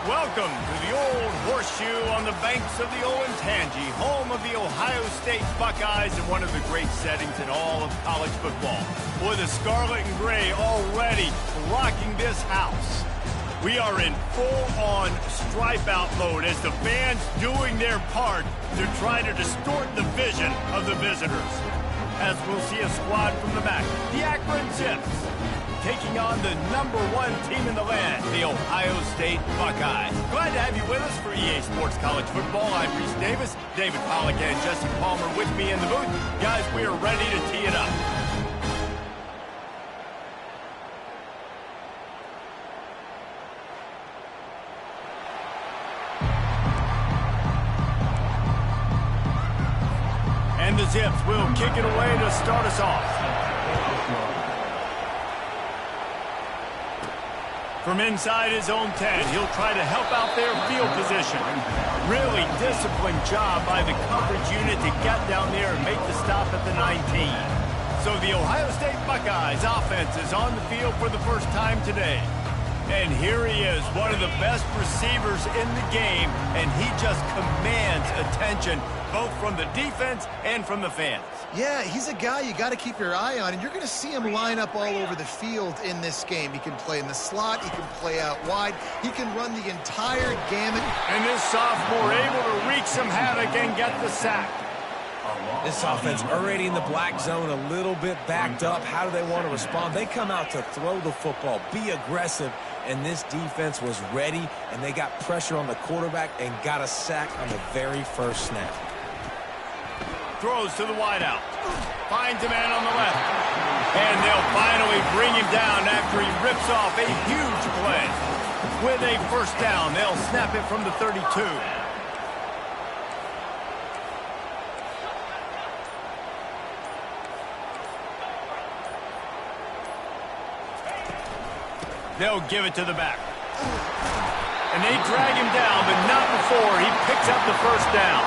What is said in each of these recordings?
Welcome to the Old Horseshoe on the banks of the Olentangy, home of the Ohio State Buckeyes and one of the great settings in all of college football. Boy, the scarlet and gray already rocking this house. We are in full-on stripe-out mode as the fans doing their part to try to distort the vision of the visitors. As we'll see a squad from the back, the Akron Zips, taking on the #1 team in the land, the Ohio State Buckeyes. Glad to have you with us for EA Sports College Football. I'm Reese Davis, David Pollack and Jesse Palmer with me in the booth. Guys, we are ready to tee it up. And the Zips will kick it away to start us off. From inside his own 10, he'll try to help out their field position. Really disciplined job by the coverage unit to get down there and make the stop at the 19. So the Ohio State Buckeyes offense is on the field for the first time today. And here he is, one of the best receivers in the game, and he just commands attention, both from the defense and from the fans. Yeah, he's a guy you got to keep your eye on, and you're going to see him line up all over the field in this game. He can play in the slot, he can play out wide, he can run the entire gamut. And this sophomore able to wreak some havoc and get the sack. This offense already in the black zone, a little bit backed up. How do they want to respond? They come out to throw the football, be aggressive, and this defense was ready, and they got pressure on the quarterback and got a sack on the very first snap. Throws to the wideout. Finds a man on the left. And they'll finally bring him down after he rips off a huge play. With a first down, they'll snap it from the 32. They'll give it to the back. And they drag him down, but not before he picks up the first down.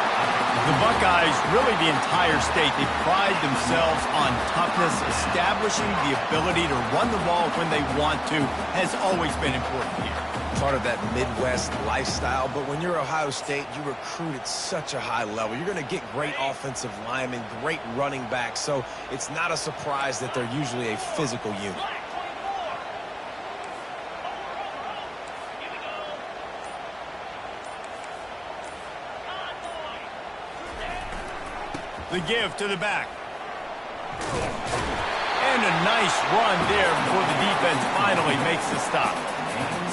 The Buckeyes, really the entire state, they pride themselves on toughness. Establishing the ability to run the ball when they want to has always been important here. Part of that Midwest lifestyle, but when you're Ohio State, you recruit at such a high level. You're going to get great offensive linemen, great running backs, so it's not a surprise that they're usually a physical unit. The give to the back. And a nice run there before the defense finally makes the stop.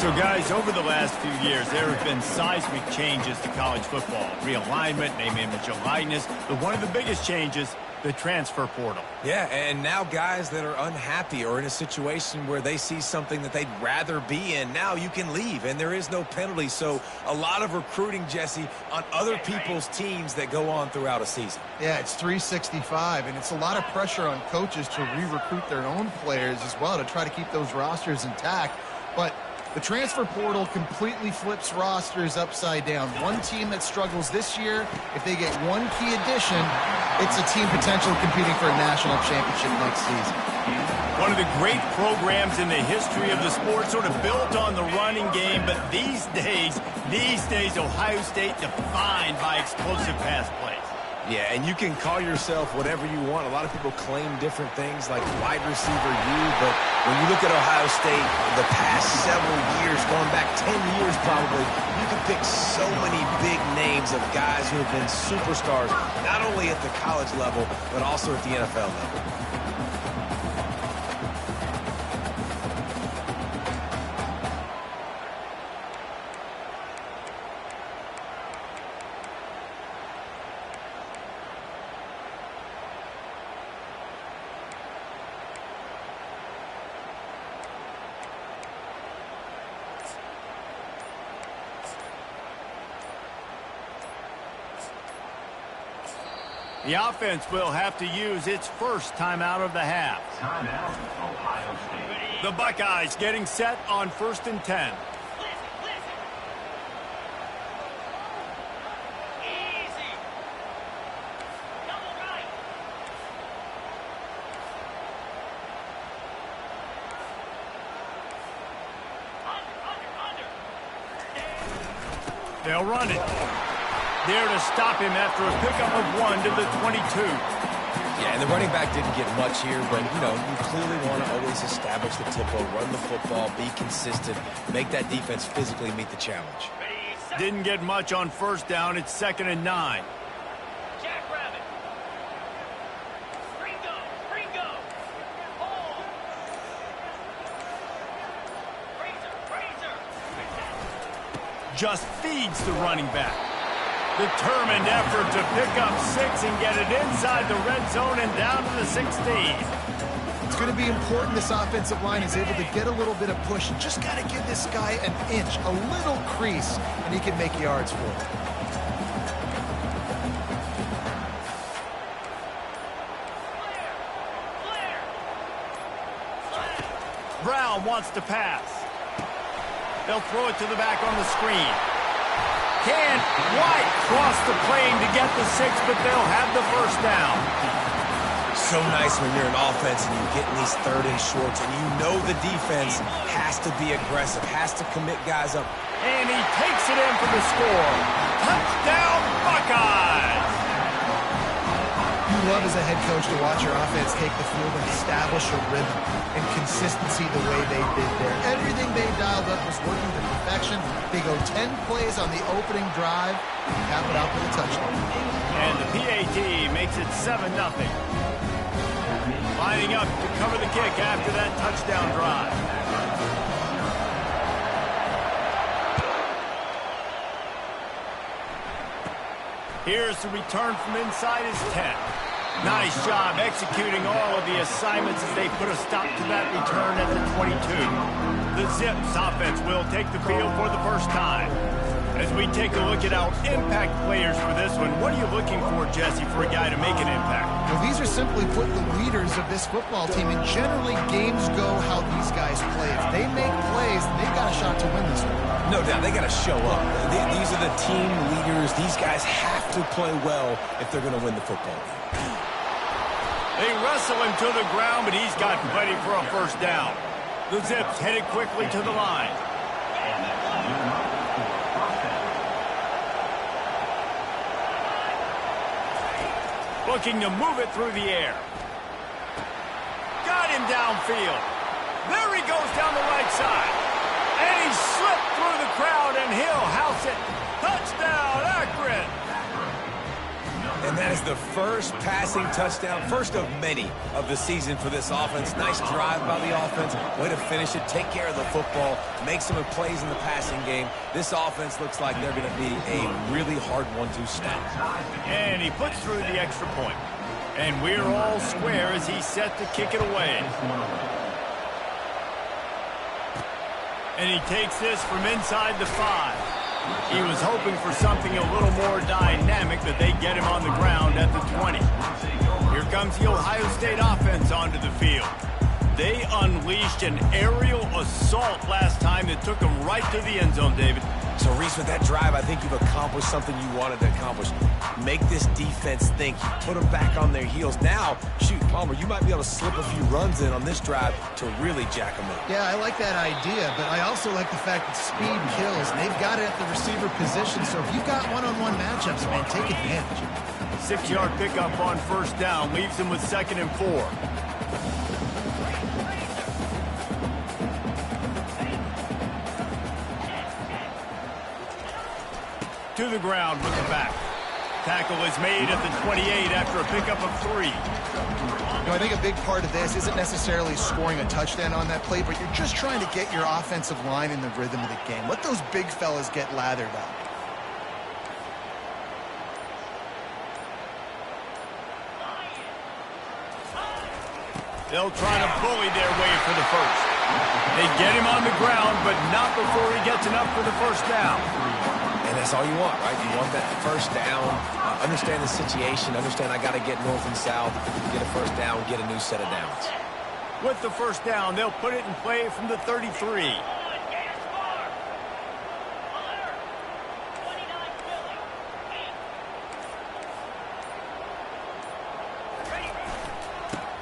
So, guys, over the last few years, there have been seismic changes to college football. Realignment, name, image, and likeness. But one of the biggest changes, the transfer portal. Yeah, and now guys that are unhappy or in a situation where they see something that they'd rather be in, now you can leave, and there is no penalty. So a lot of recruiting, Jesse, on other people's teams that go on throughout a season. Yeah, it's 365, and it's a lot of pressure on coaches to re-recruit their own players as well to try to keep those rosters intact. But the transfer portal completely flips rosters upside down. One team that struggles this year, if they get one key addition, it's a team potentially competing for a national championship next season. One of the great programs in the history of the sport, sort of built on the running game, but these days, Ohio State defined by explosive pass plays. Yeah, and you can call yourself whatever you want. A lot of people claim different things like wide receiver U, but when you look at Ohio State, the past several years, going back 10 years probably, you can pick so many big names of guys who have been superstars, not only at the college level, but also at the NFL level. The offense will have to use its first timeout of the half. Timeout, Ohio State. The Buckeyes getting set on 1st and 10. They'll run it. There to stop him after a pickup of 1 to the 22. Yeah, and the running back didn't get much here, but, you know, you clearly want to always establish the tempo, run the football, be consistent, make that defense physically meet the challenge. Didn't get much on first down. It's 2nd and 9. Jackrabbit. Ringo. Hold. Razor. Just feeds the running back. Determined effort to pick up 6 and get it inside the red zone and down to the 16. It's going to be important this offensive line is able to get a little bit of push. Just got to give this guy an inch, a little crease, and he can make yards for it. Brown wants to pass. They'll throw it to the back on the screen. Can White cross the plane to get the 6, but they'll have the first down. So nice when you're an offense and you're getting these 3rd and shorts, and you know the defense has to be aggressive, has to commit guys up. And he takes it in for the score. Touchdown, Buckeyes! You love as a head coach to watch your offense take the field and establish a rhythm and consistency the way they did there. Everything they dialed up was working to perfection. They go 10 plays on the opening drive and cap it out with a touchdown. And the PAT makes it 7-0. Lining up to cover the kick after that touchdown drive. Here's the return from inside his 10. Nice job executing all of the assignments as they put a stop to that return at the 22. The Zips offense will take the field for the first time. As we take a look at our impact players for this one, what are you looking for, Jesse, for a guy to make an impact? Well, these are simply put the leaders of this football team, and generally games go how these guys play. If they make plays, they've got a shot to win this one. No doubt, they got to show up. These are the team leaders. These guys have to play well if they're going to win the football game. They wrestle him to the ground, but he's got plenty for a first down. The Zips headed quickly to the line. Looking to move it through the air. Got him downfield. There he goes down the right side. And he slipped through the crowd, and he'll house it. Touchdown, Akron. And that is the first passing touchdown, first of many of the season for this offense. Nice drive by the offense. Way to finish it, take care of the football, make some plays in the passing game. This offense looks like they're going to be a really hard one to stop. And he puts through the extra point. And we're all square as he's set to kick it away. And he takes this from inside the 5. He was hoping for something a little more dynamic, but they get him on the ground at the 20. Here comes the Ohio State offense onto the field. They unleashed an aerial assault last time that took them right to the end zone, David. So, Reese, with that drive, I think you've accomplished something you wanted to accomplish. Make this defense think. Put them back on their heels. Now, shoot, Palmer, you might be able to slip a few runs in on this drive to really jack them up. Yeah, I like that idea, but I also like the fact that speed kills. And they've got it at the receiver position, so if you've got one-on-one matchups, man, take advantage. 6-yard pickup on first down leaves him with 2nd and 4. To the ground with the back. Tackle is made at the 28 after a pickup of 3. You know, I think a big part of this isn't necessarily scoring a touchdown on that play, but you're just trying to get your offensive line in the rhythm of the game. Let those big fellas get lathered up. They'll try to bully their way for the first. They get him on the ground, but not before he gets enough for the first down. And that's all you want, right? You want that first down, understand the situation, understand I got to get north and south, get a first down, get a new set of downs. With the first down, they'll put it in play from the 33.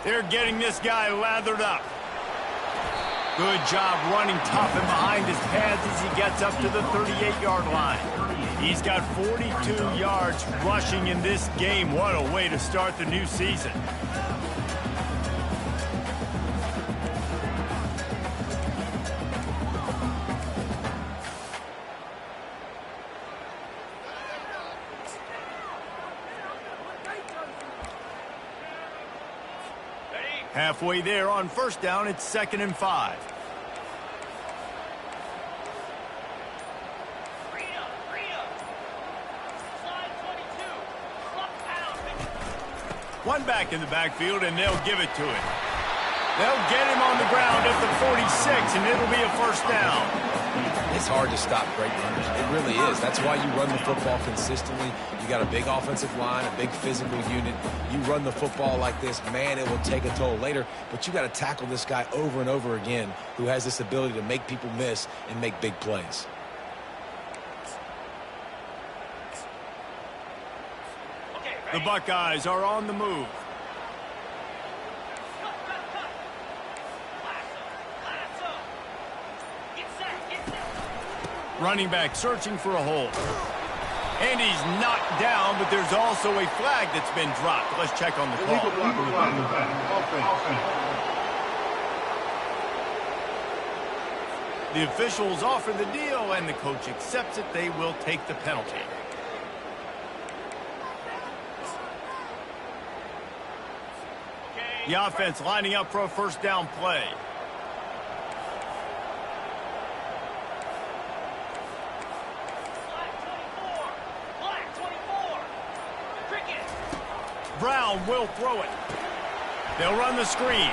They're getting this guy lathered up. Good job running tough and behind his pads as he gets up to the 38-yard line. He's got 42 yards rushing in this game. What a way to start the new season. Halfway there on first down, it's 2nd and 5. One back in the backfield, and they'll give it to him. They'll get him on the ground at the 46, and it'll be a first down. It's hard to stop great runners. It really is. That's why you run the football consistently. You got a big offensive line, a big physical unit. You run the football like this, man, it will take a toll later. But you got to tackle this guy over and over again who has this ability to make people miss and make big plays. The Buckeyes are on the move. Running back searching for a hole. And he's knocked down, but there's also a flag that's been dropped. Let's check on the call. The officials offer the deal, and the coach accepts it. They will take the penalty. The offense lining up for a first down play. Brown will throw it. They'll run the screen.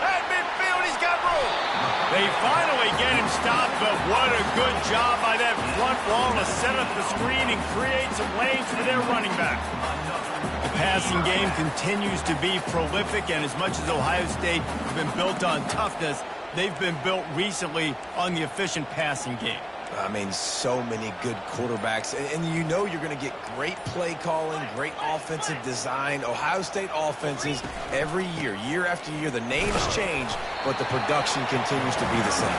At midfield, he's got room. They finally get him stopped, but what a good job by that front wall to set up the screen and create some lanes for their running back. The passing game continues to be prolific, and as much as Ohio State has been built on toughness, they've been built recently on the efficient passing game. I mean, so many good quarterbacks. And you know you're going to get great play calling, great offensive design. Ohio State offenses every year, year after year, the names change, but the production continues to be the same.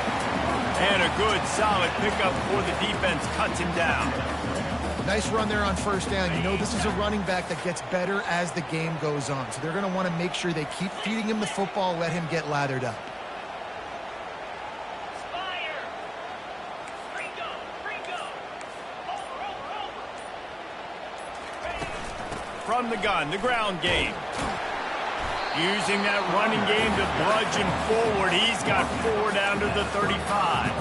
And a good, solid pickup for the defense cuts him down. Nice run there on first down. You know, this is a running back that gets better as the game goes on. So they're going to want to make sure they keep feeding him the football, let him get lathered up. From the gun, the ground game. Using that running game to bludgeon forward. He's got 4 down to the 35.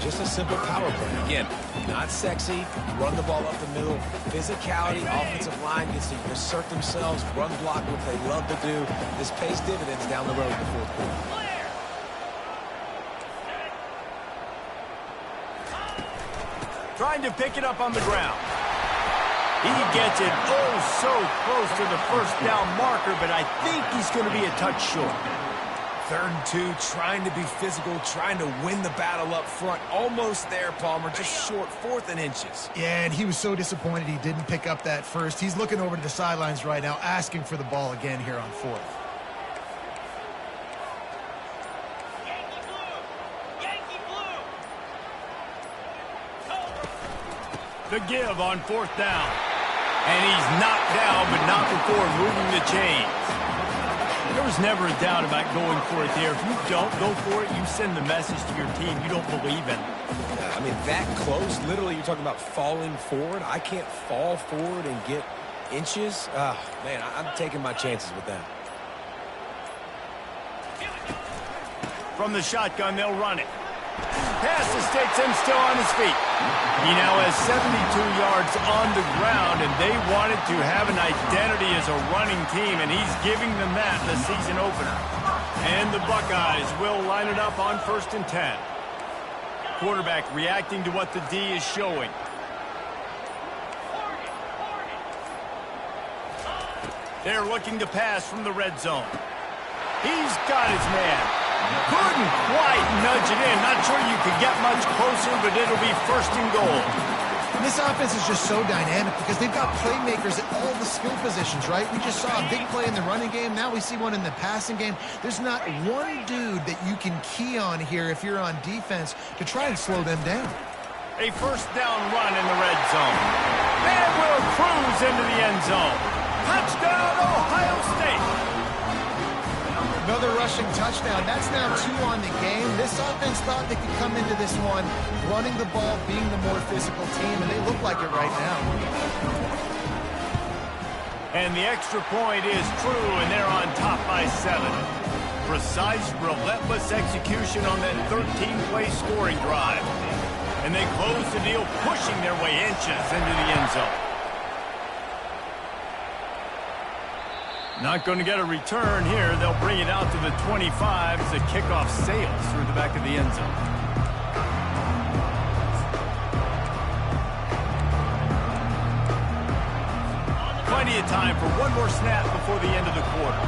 Just a simple power play. Again, not sexy, run the ball up the middle, physicality, offensive line gets to assert themselves, run block, what they love to do. This pays dividends down the road in the fourth quarter. Trying to pick it up on the ground. He gets it oh so close to the first down marker, but I think he's going to be a touch short. 3rd and 2, trying to be physical, trying to win the battle up front. Almost there, Palmer, just short, 4th and inches. Yeah, and he was so disappointed he didn't pick up that first. He's looking over to the sidelines right now, asking for the ball again here on 4th. The give on 4th down. And he's knocked down, but not before moving the chains. There was never a doubt about going for it there. If you don't go for it, you send the message to your team you don't believe in. I mean, that close, literally, you're talking about falling forward. I can't fall forward and get inches. Man, I'm taking my chances with that. From the shotgun, they'll run it. Pass escapes him, still on his feet. He now has 72 yards on the ground, and they wanted to have an identity as a running team, and he's giving them that in the season opener. And the Buckeyes will line it up on 1st and 10. Quarterback reacting to what the D is showing. They're looking to pass from the red zone. He's got his man. Couldn't quite nudge it in. Not sure you could get much closer, but it'll be 1st and goal. And this offense is just so dynamic because they've got playmakers at all the skill positions, right? We just saw a big play in the running game. Now we see one in the passing game. There's not one dude that you can key on here if you're on defense to try and slow them down. A first down run in the red zone. And will cruise into the end zone. Touchdown, Ohio State. Another rushing touchdown. That's now 2 on the game. This offense thought they could come into this one running the ball, being the more physical team, and they look like it right now. And the extra point is true, and they're on top by 7. Precise, relentless execution on that 13-play scoring drive. And they close the deal, pushing their way inches into the end zone. Not going to get a return here. They'll bring it out to the 25 as the kickoff sails through the back of the end zone. Plenty of time for one more snap before the end of the quarter.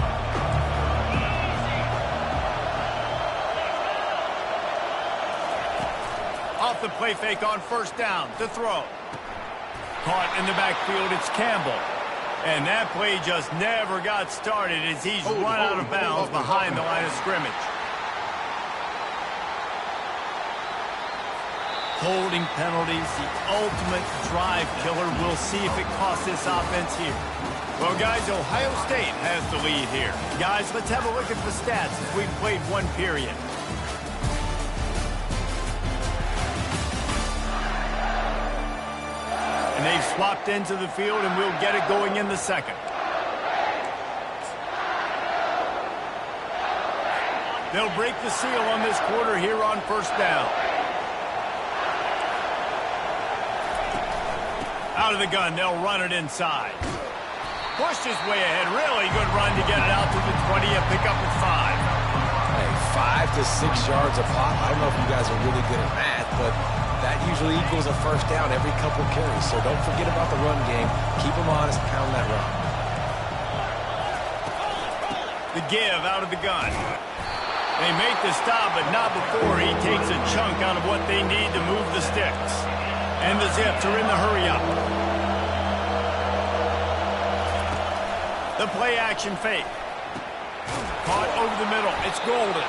Off the play fake on first down to throw. Caught in the backfield, it's Campbell. And that play just never got started as he's run out of bounds behind the line of scrimmage. Holding penalties, the ultimate drive killer. We'll see if it costs this offense here. Well, guys, Ohio State has the lead here. Guys, let's have a look at the stats as we've played one period. And they've swapped into the field, and we'll get it going in the second. They'll break the seal on this quarter here on first down. Out of the gun, they'll run it inside. Pushed his way ahead. Really good run to get it out to the 20. A pickup at 5. Hey, 5 to 6 yards a pop. I don't know if you guys are really good at math, but that usually equals a first down every couple carries. So don't forget about the run game. Keep them honest, pound that run. The give out of the gun. They make the stop, but not before he takes a chunk out of what they need to move the sticks. And the Zips are in the hurry-up. The play-action fake. Caught over the middle. It's golden.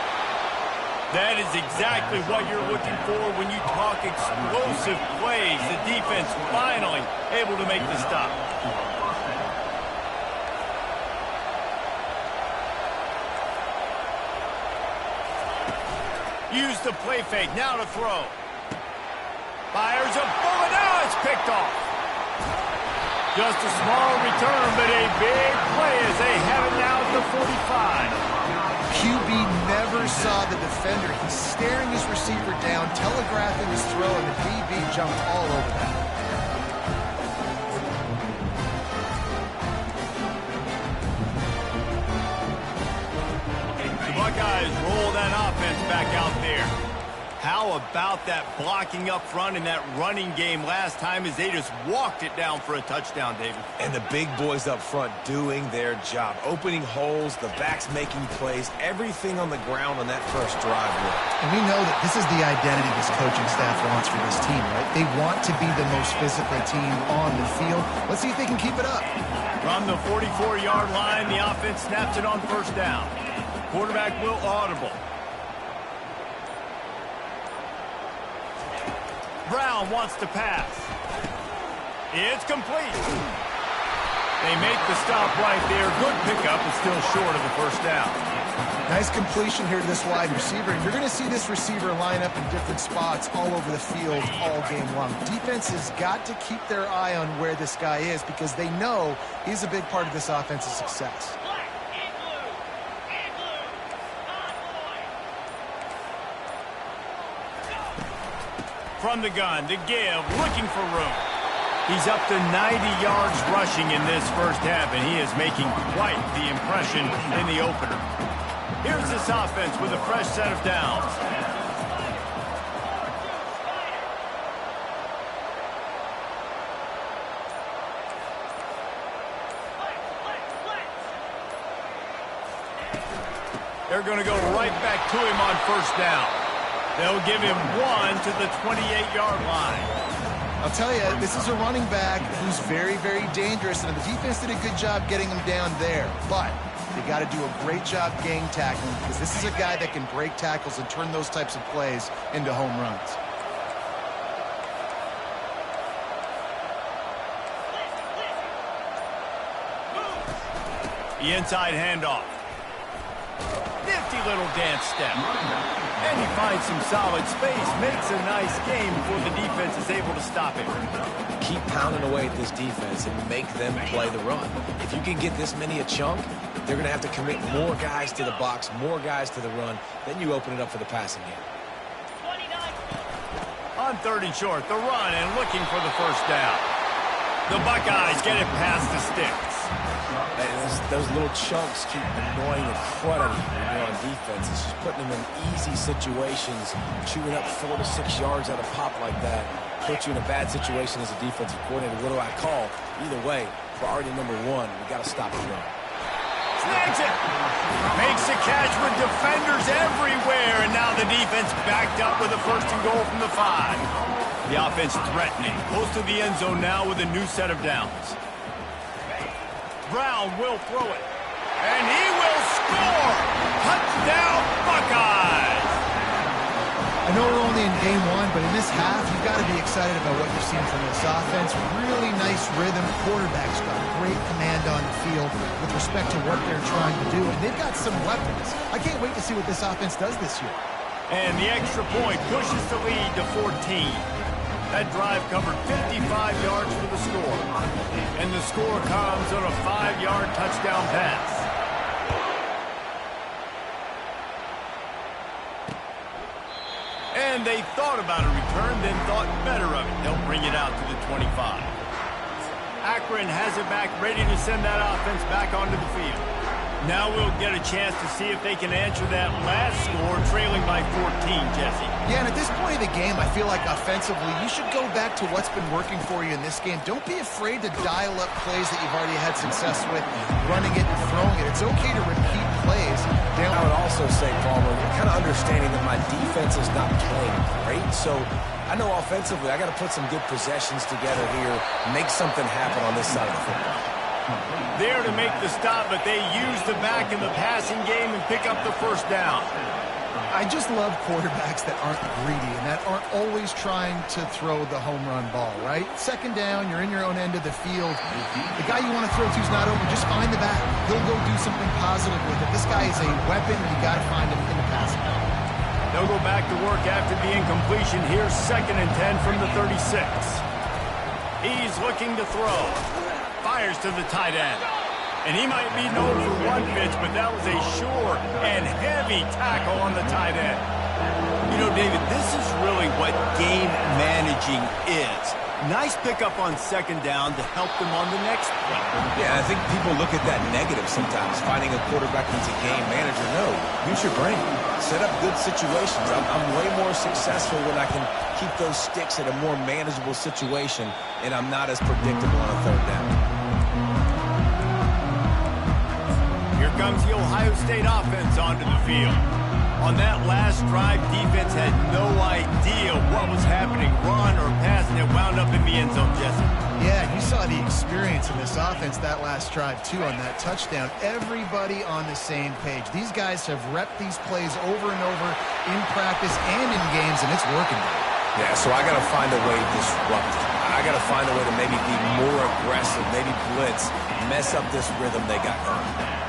That is exactly what you're looking for when you talk explosive plays. The defense finally able to make the stop. Use the play fake. Now to throw. Fires a bullet. Now it's picked off. Just a small return, but a big play as they have it now at the 45. QB never saw the defender. He's staring his receiver down, telegraphing his throw, and the DB jumped all over that. The Buckeyes roll that offense back out there. How about that blocking up front and that running game last time as they just walked it down for a touchdown, David? And the big boys up front doing their job. Opening holes, the backs making plays, everything on the ground on that first drive. And we know that this is the identity this coaching staff wants for this team, right? They want to be the most physical team on the field. Let's see if they can keep it up. From the 44-yard line, the offense snaps it on first down. Quarterback will audible. Brown wants to pass. It's complete. They make the stop right there. Good pickup, but still short of the first down. Nice completion here to this wide receiver. And you're going to see this receiver line up in different spots all over the field all game long. Defense has got to keep their eye on where this guy is because they know he's a big part of this offense's success. From the gun, to give, looking for room. He's up to 90 yards rushing in this first half, and he is making quite the impression in the opener. Here's this offense with a fresh set of downs. They're going to go right back to him on first down. They'll give him 1 to the 28-yard line. I'll tell you, this is a running back who's very, very dangerous, and the defense did a good job getting him down there. But they got to do a great job gang tackling, because this is a guy that can break tackles and turn those types of plays into home runs. The inside handoff. Nifty little dance step. And he finds some solid space, makes a nice game before the defense is able to stop him. Keep pounding away at this defense and make them play the run. If you can get this many a chunk, they're going to have to commit more guys to the box, more guys to the run. Then you open it up for the passing game. 29. On 3rd and short, the run and looking for the first down. The Buckeyes get it past the sticks. Those little chunks keep annoying the crud out of you when you're on defense. It's just putting them in easy situations, chewing up 4 to 6 yards out of pop like that. Puts you in a bad situation as a defensive coordinator. What do I call? Either way, priority number 1, we got to stop the run. Snags it. Makes the catch with defenders everywhere, and now the defense backed up with a 1st and goal from the 5. The offense threatening, close to the end zone now with a new set of downs. Brown will throw it, and he will score! Touchdown, Buckeyes! I know we're only in game 1, but in this half, you've got to be excited about what you're seeing from this offense. Really nice rhythm. Quarterback's got great command on the field with respect to what they're trying to do, and they've got some weapons. I can't wait to see what this offense does this year. And the extra point pushes the lead to 14. That drive covered 55 yards for the score. And the score comes on a 5-yard touchdown pass. And they thought about a return, then thought better of it. They'll bring it out to the 25. Akron has it back, ready to send that offense back onto the field. Now we'll get a chance to see if they can answer that last score, trailing by 14, Jesse. Yeah, and at this point of the game, I feel like offensively, you should go back to what's been working for you in this game. Don't be afraid to dial up plays that you've already had success with, running it and throwing it. It's okay to repeat plays. I would also say, Palmer, kind of understanding that my defense is not playing great, so I know offensively I got to put some good possessions together here, make something happen on this side of the football. There to make the stop, but they use the back in the passing game and pick up the 1st down. I just love quarterbacks that aren't greedy and that aren't always trying to throw the home run ball, right? 2nd down, you're in your own end of the field. The guy you want to throw to is not open. Just find the back. He'll go do something positive with it. This guy is a weapon, and you got to find him in the passing game. They'll go back to work after the incompletion. Here's 2nd and 10 from the 36. He's looking to throw. Fires to the tight end. And he might be known for one pitch, but that was a short and heavy tackle on the tight end. You know, David, this is really what game managing is. Nice pickup on 2nd down to help them on the next play. Yeah, I think people look at that negative sometimes, finding a quarterback needs a game manager. No, use your brain. Set up good situations. I'm way more successful when I can keep those sticks at a more manageable situation, and I'm not as predictable on a 3rd down. Here comes the Ohio State offense onto the field. On that last drive, defense had no idea what was happening, run or pass, and it wound up in the end zone, Jesse. Yeah, you saw the experience in this offense that last drive, too, on that touchdown. Everybody on the same page. These guys have repped these plays over and over in practice and in games, and it's working. Yeah, so I got to find a way to disrupt it. I got to find a way to maybe be more aggressive, maybe blitz, mess up this rhythm they got going.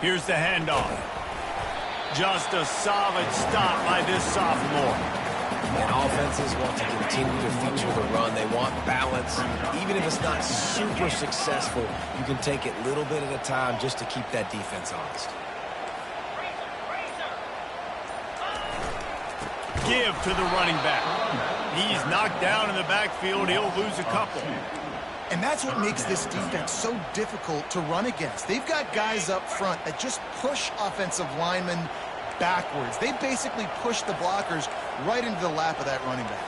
Here's the handoff. Just a solid stop by this sophomore. And offenses want to continue to feature the run. They want balance. Even if it's not super successful, you can take it little bit at a time just to keep that defense honest. Give to the running back. He's knocked down in the backfield. He'll lose a couple. And that's what makes this defense so difficult to run against. They've got guys up front that just push offensive linemen backwards. They basically push the blockers right into the lap of that running back.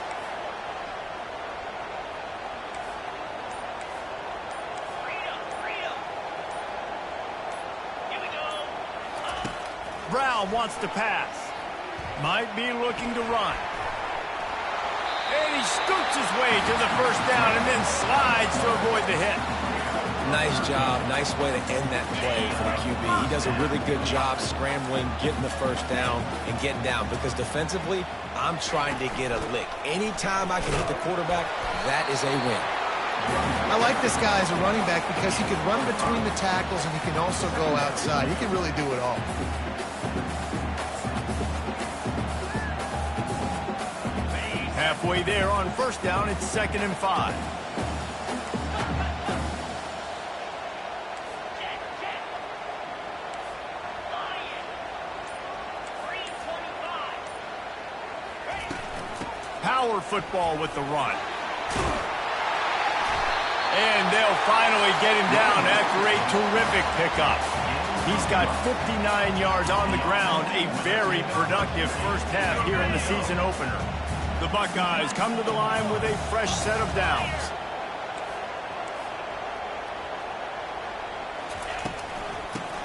Brown wants to pass. Might be looking to run. And he scoots his way to the first down and then slides to avoid the hit. Nice job. Nice way to end that play for the QB. He does a really good job scrambling, getting the first down, and getting down. Because defensively, I'm trying to get a lick. Anytime I can hit the quarterback, that is a win. I like this guy as a running back because he can run between the tackles and he can also go outside. He can really do it all. Halfway there on first down, it's 2nd and 5. Power football with the run. And they'll finally get him down after a terrific pickup. He's got 59 yards on the ground, a very productive first half here in the season opener. The Buckeyes come to the line with a fresh set of downs.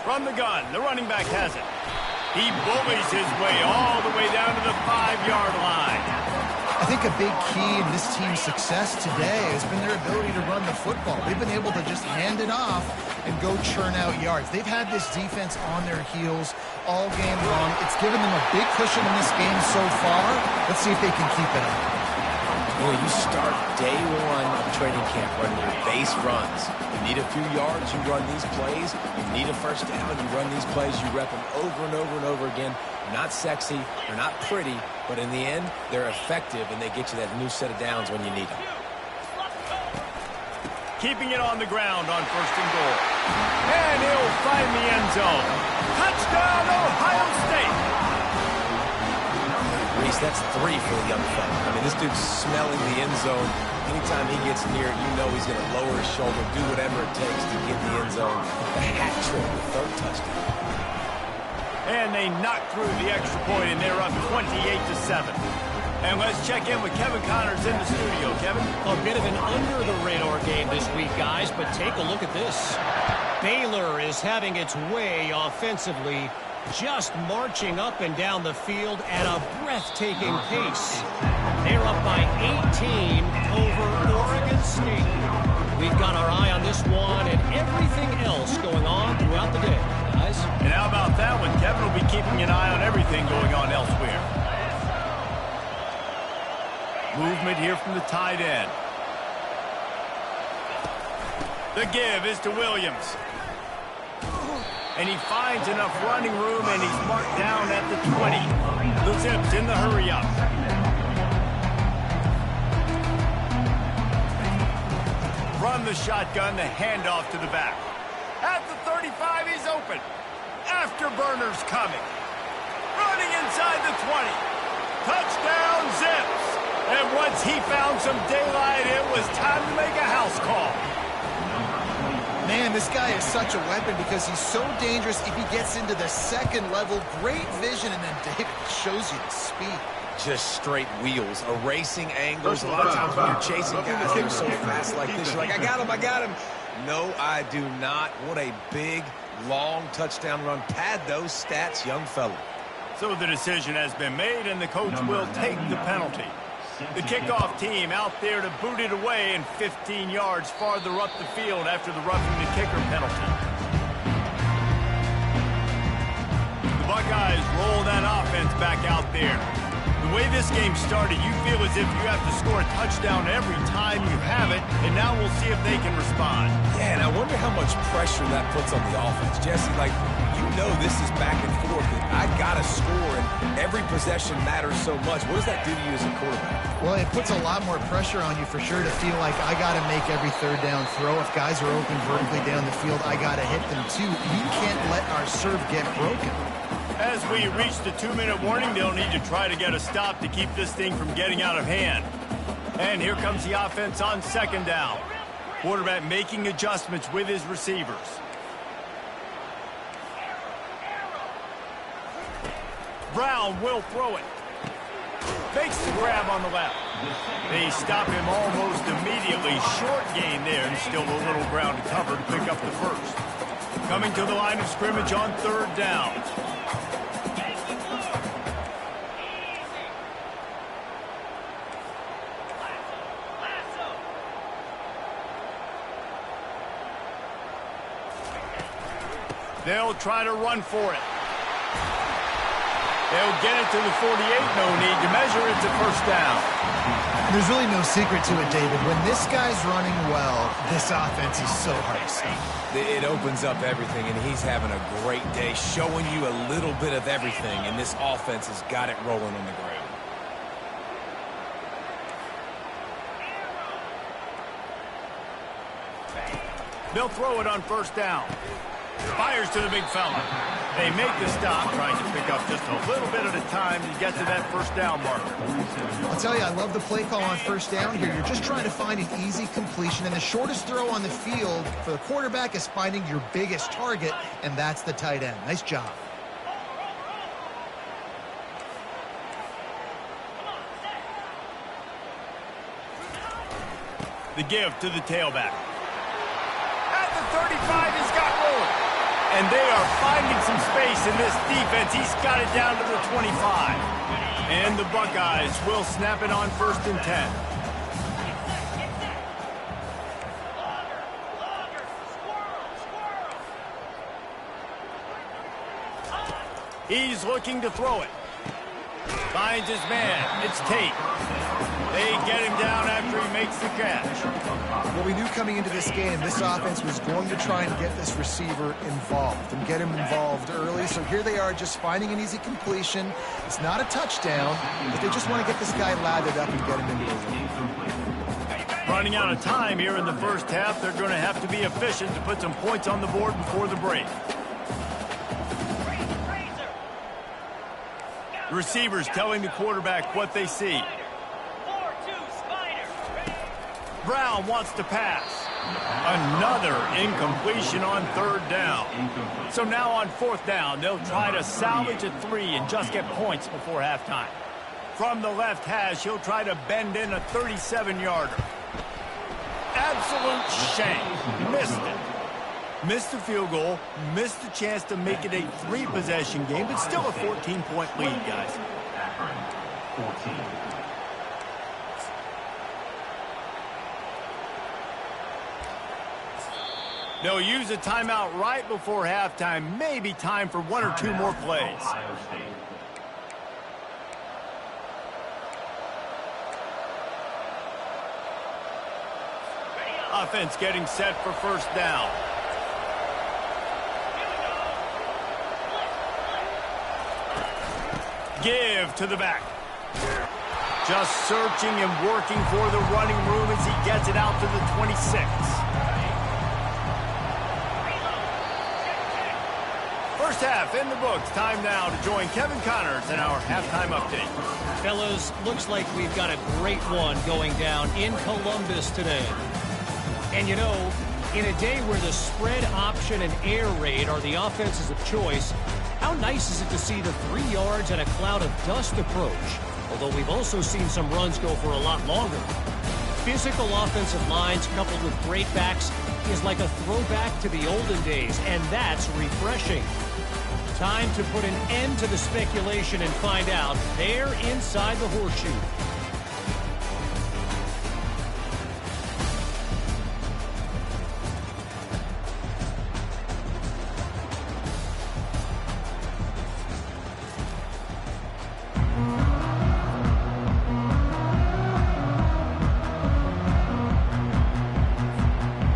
From the gun, the running back has it. He bullies his way all the way down to the 5-yard line. I think a big key in this team's success today has been their ability to run the football. They've been able to just hand it off and go churn out yards. They've had this defense on their heels all game long. It's given them a big cushion in this game so far. Let's see if they can keep it up. You start day one of training camp running your base runs. You need a few yards, you run these plays. You need a first down, you run these plays. You rep them over and over and over again. They're not sexy, they're not pretty, but in the end, they're effective, and they get you that new set of downs when you need them. Keeping it on the ground on 1st and goal. And he'll find the end zone. Touchdown, Ohio State! Reese, that's 3 for the young fella. I mean, this dude's smelling the end zone. Anytime he gets near it, you know he's going to lower his shoulder, do whatever it takes to get in the end zone. The hat trick, the 3rd touchdown. And they knock through the extra point, and they're up 28-7. And let's check in with Kevin Connors in the studio. Kevin? A bit of an under-the-radar game this week, guys, but take a look at this. Baylor is having its way offensively, just marching up and down the field at a breathtaking pace. They're up by 18 over Oregon State. We've got our eye on this one and everything else going on throughout the day, guys. And how about that one? Kevin will be keeping an eye on everything going on elsewhere. Movement here from the tight end. The give is to Williams. And he finds enough running room, and he's marked down at the 20. The Zips in the hurry-up. Run the shotgun, the handoff to the back. At the 35, he's open. Afterburner's coming. Running inside the 20. Touchdown, Zips. And once he found some daylight, it was time to make a house call. Man, this guy is such a weapon because he's so dangerous if he gets into the 2nd level. Great vision, and then David shows you the speed. Just straight wheels, erasing angles. A lot of times when you're chasing guys that are so fast like this, you're like, I got him. No, I do not. What a big, long touchdown run. Pad those stats, young fella. So the decision has been made, and the coach will take the penalty. The kickoff team out there to boot it away and 15 yards farther up the field after the roughing the kicker penalty. The Buckeyes roll that offense back out there. The way this game started, you feel as if you have to score a touchdown every time you have it, and now we'll see if they can respond. Yeah, and I wonder how much pressure that puts on the offense. Jesse, like, you know this is back and forth. I got to score, and every possession matters so much. What does that do to you as a quarterback? Well, it puts a lot more pressure on you for sure to feel like I got to make every 3rd down throw. If guys are open vertically down the field, I got to hit them too. You can't let our serve get broken. As we reach the 2-minute warning, they'll need to try to get a stop to keep this thing from getting out of hand. And here comes the offense on 2nd down. Quarterback making adjustments with his receivers. Brown will throw it. Fakes the grab on the left. They stop him almost immediately. Short gain there, and still a little ground to cover to pick up the first. Coming to the line of scrimmage on 3rd down. They'll try to run for it. They'll get it to the 48. No need to measure it to first down. There's really no secret to it, David. When this guy's running well, this offense is so hard to stop. It opens up everything, and he's having a great day, showing you a little bit of everything, and this offense has got it rolling on the ground. They'll throw it on first down. Fires to the big fella. They make the stop, trying to pick up just a little bit at a time to get to that first down marker. I'll tell you, I love the play call on first down here. You're just trying to find an easy completion, and the shortest throw on the field for the quarterback is finding your biggest target, and that's the tight end. Nice job. The give to the tailback. At the 35, he's got room. And they are finding some space in this defense. He's got it down to the 25. And the Buckeyes will snap it on first and 10. He's looking to throw it. Finds his man. It's Tate. They get him down after he makes the catch. Well, we knew coming into this game, this offense was going to try and get this receiver involved and get him involved early. So here they are just finding an easy completion. It's not a touchdown, but they just want to get this guy lathered up and get him into the lead. Running out of time here in the first half, they're going to have to be efficient to put some points on the board before the break. The receivers telling the quarterback what they see. Brown wants to pass. Another incompletion on third down. So now on fourth down, they'll try to salvage a 3 and just get points before halftime. From the left hash, he'll try to bend in a 37-yarder. Absolute shame. Missed it. Missed the field goal, missed the chance to make it a 3-possession game, but still a 14-point lead, guys. 14. They'll use a timeout right before halftime. Maybe time for 1 or 2 more plays. Offense getting set for first down. Give to the back. Just searching and working for the running room as he gets it out to the 26. First half in the books. Time now to join Kevin Connors in our halftime update. Fellas, looks like we've got a great one going down in Columbus today. And you know, in a day where the spread option and air raid are the offenses of choice, how nice is it to see the 3 yards and a cloud of dust approach? Although we've also seen some runs go for a lot longer. Physical offensive lines coupled with great backs is like a throwback to the olden days, and that's refreshing. Time to put an end to the speculation and find out there inside the horseshoe.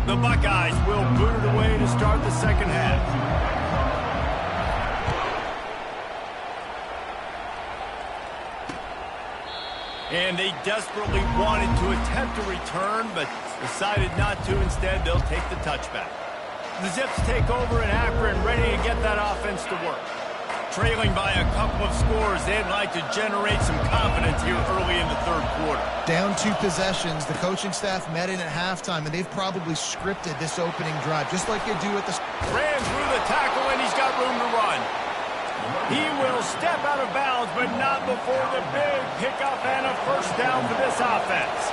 The Buckeyes will boot it away to start the second half. And they desperately wanted to attempt a return, but decided not to. Instead, they'll take the touchback. The Zips take over in Akron, ready to get that offense to work. Trailing by a couple of scores, they'd like to generate some confidence here early in the third quarter. Down 2 possessions, the coaching staff met in at halftime, and they've probably scripted this opening drive, just like they do at the... Ran through the tackle, and he's got room to run. He will step out of bounds, but not before the big pickup and a first down for this offense.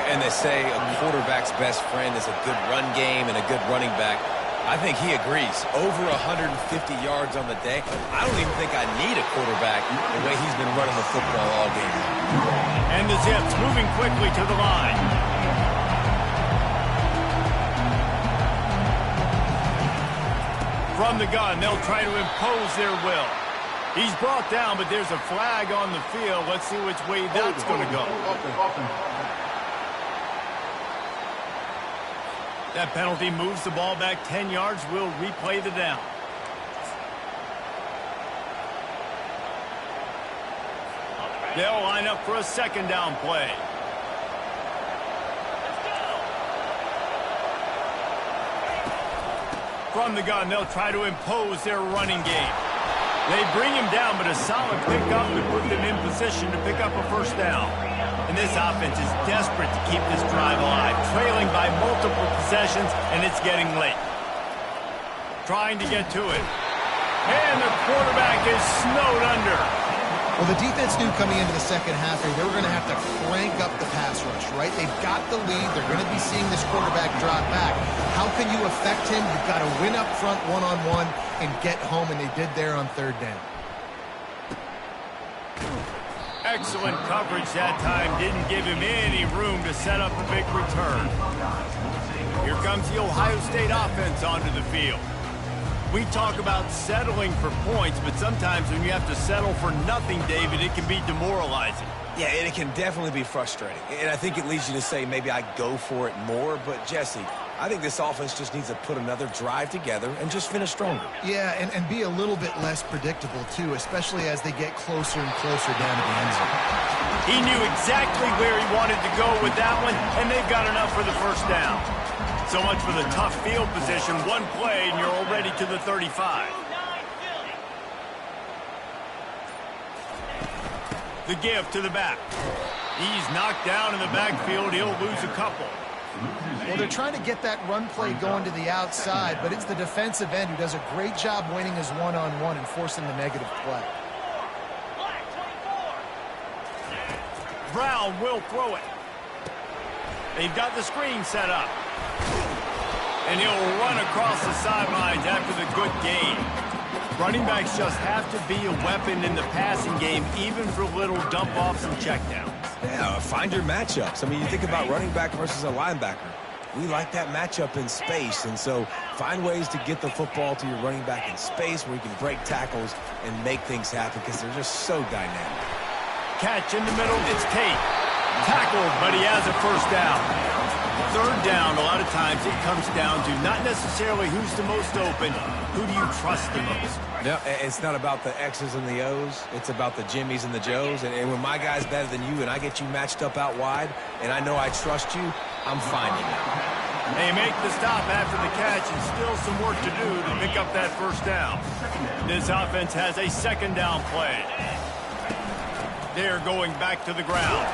And they say a quarterback's best friend is a good run game and a good running back. I think he agrees. Over 150 yards on the day. I don't even think I need a quarterback the way he's been running the football all game. And the Zips moving quickly to the line. From the gun, they'll try to impose their will. He's brought down, but there's a flag on the field. Let's see which way that's going to go. That penalty moves the ball back 10 yards. We'll replay the down. They'll line up for a second down play. From the gun, they'll try to impose their running game. They bring him down, but a solid pickup to put them in position to pick up a first down. And this offense is desperate to keep this drive alive, trailing by multiple possessions, and it's getting late. Trying to get to it. And the quarterback is snowed under. Well, the defense knew coming into the second half here, they were going to have to crank up the pass rush, right? They've got the lead. They're going to be seeing this quarterback drop back. How can you affect him? You've got to win up front one-on-one and get home, and they did there on third down. Excellent coverage that time. Didn't give him any room to set up a big return. Here comes the Ohio State offense onto the field. We talk about settling for points, but sometimes when you have to settle for nothing, David, it can be demoralizing. Yeah, and it can definitely be frustrating. And I think it leads you to say maybe I go for it more. But, Jesse, I think this offense just needs to put another drive together and just finish stronger. Yeah, and be a little bit less predictable, too, especially as they get closer and closer down to the end zone. He knew exactly where he wanted to go with that one, and they've got enough for the first down. So much for the tough field position. One play, and you're already to the 35. The give to the back. He's knocked down in the backfield. He'll lose a couple. Well, they're trying to get that run play going to the outside, but it's the defensive end who does a great job winning his one-on-one and forcing the negative play. Brown will throw it. They've got the screen set up. And he'll run across the sidelines after the good gain. Running backs just have to be a weapon in the passing game, even for little dump-offs and checkdowns. Yeah, find your matchups. I mean, you think about running back versus a linebacker. We like that matchup in space, and so find ways to get the football to your running back in space where you can break tackles and make things happen because they're just so dynamic. Catch in the middle, it's Tate. Tackled, but he has a first down. Third down, a lot of times it comes down to not necessarily who's the most open, who do you trust the most? No, it's not about the X's and the O's. It's about the Jimmies and the Joes. And when my guy's better than you and I get you matched up out wide and I know I trust you, I'm finding it. They make the stop after the catch and still some work to do to pick up that first down. This offense has a second down play. They're going back to the ground.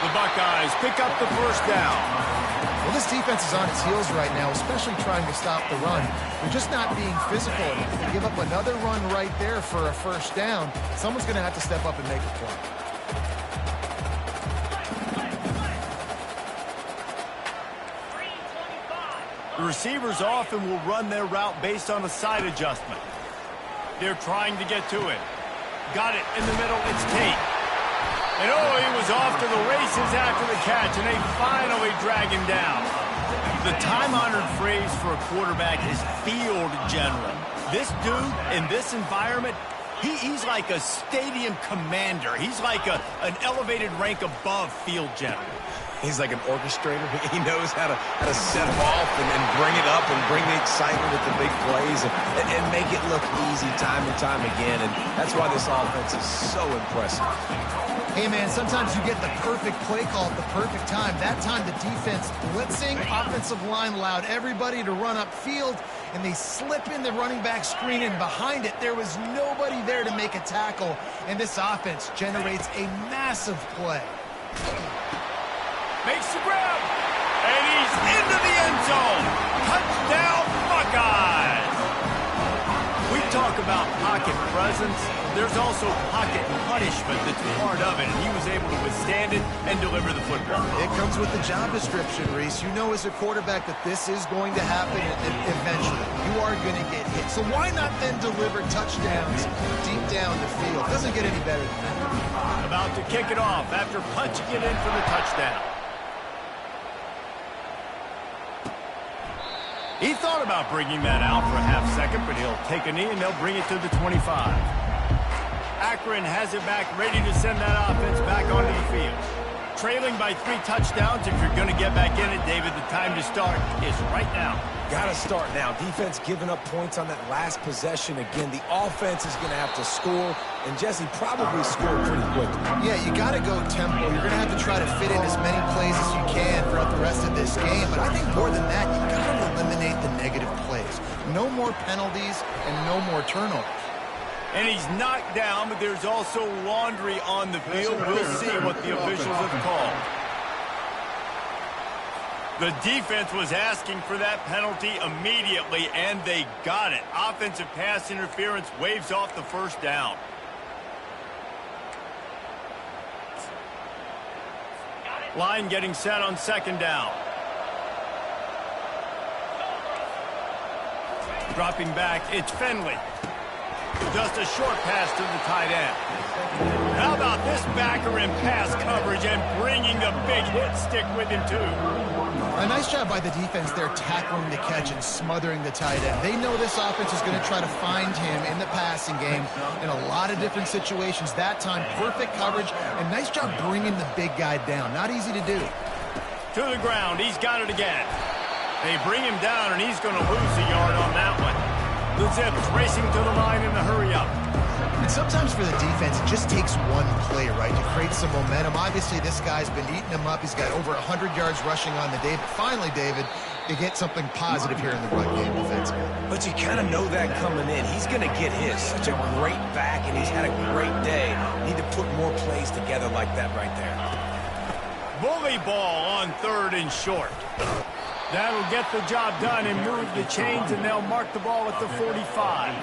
The Buckeyes pick up the first down. Well, this defense is on its heels right now, especially trying to stop the run. They're just not being physical enough. If they give up another run right there for a first down, someone's going to have to step up and make a play. The receivers often will run their route based on a side adjustment. They're trying to get to it. Got it in the middle. It's Tate. And oh, he was off to the races after the catch, and they finally drag him down. The time-honored phrase for a quarterback is field general. This dude, in this environment, he's like a stadium commander. He's like an elevated rank above field general. He's like an orchestrator. He knows how to set them off and bring it up and bring the excitement with the big plays and make it look easy time and time again. And that's why this offense is so impressive. Hey, man, sometimes you get the perfect play call at the perfect time. That time, the defense blitzing, offensive line allowed everybody to run upfield, and they slip in the running back screen, and behind it, there was nobody there to make a tackle, and this offense generates a massive play. Makes the grab, and he's into the end zone. Touchdown, Buckeyes. We talk about pocket presence. There's also pocket punishment that's part of it, and he was able to withstand it and deliver the football. It comes with the job description, Reese. You know as a quarterback that this is going to happen eventually. You are going to get hit. So why not then deliver touchdowns deep down the field? Doesn't get any better than that. About to kick it off after punching it in for the touchdown. He thought thought about bringing that out for a half second, but he'll take a knee and they'll bring it to the 25. Akron has it back, ready to send that offense back onto the field. Trailing by 3 touchdowns. If you're going to get back in it, David, the time to start is right now. Got to start now. Defense giving up points on that last possession. Again, the offense is going to have to score, and Jesse probably scored pretty quickly. Yeah, you got to go tempo. You're going to have to try to fit in as many plays as you can throughout the rest of this game. But I think more than that, you got to eliminate the negative plays. No more penalties and no more turnovers. And he's knocked down, but there's also laundry on the field. We'll see what the officials have called. The defense was asking for that penalty immediately, and they got it. Offensive pass interference waves off the first down. Line getting set on second down. Dropping back, it's Finley. Just a short pass to the tight end. How about this backer in pass coverage and bringing the big hit stick with him, too? A nice job by the defense there tackling the catch and smothering the tight end. They know this offense is going to try to find him in the passing game in a lot of different situations. That time, perfect coverage, and nice job bringing the big guy down. Not easy to do. To the ground, he's got it again. They bring him down, and he's going to lose a yard on that one. The Zips racing to the line in the hurry-up. And sometimes for the defense, it just takes one play, right, to create some momentum. Obviously, this guy's been eating him up. He's got over 100 yards rushing on the day. But finally, David, you get something positive here in the run game defensively. But you kind of know that coming in. He's going to get his. Such a great back, and he's had a great day. Need to put more plays together like that right there. Bully ball on 3rd and short. That'll get the job done and move the chains, and they'll mark the ball at the 45.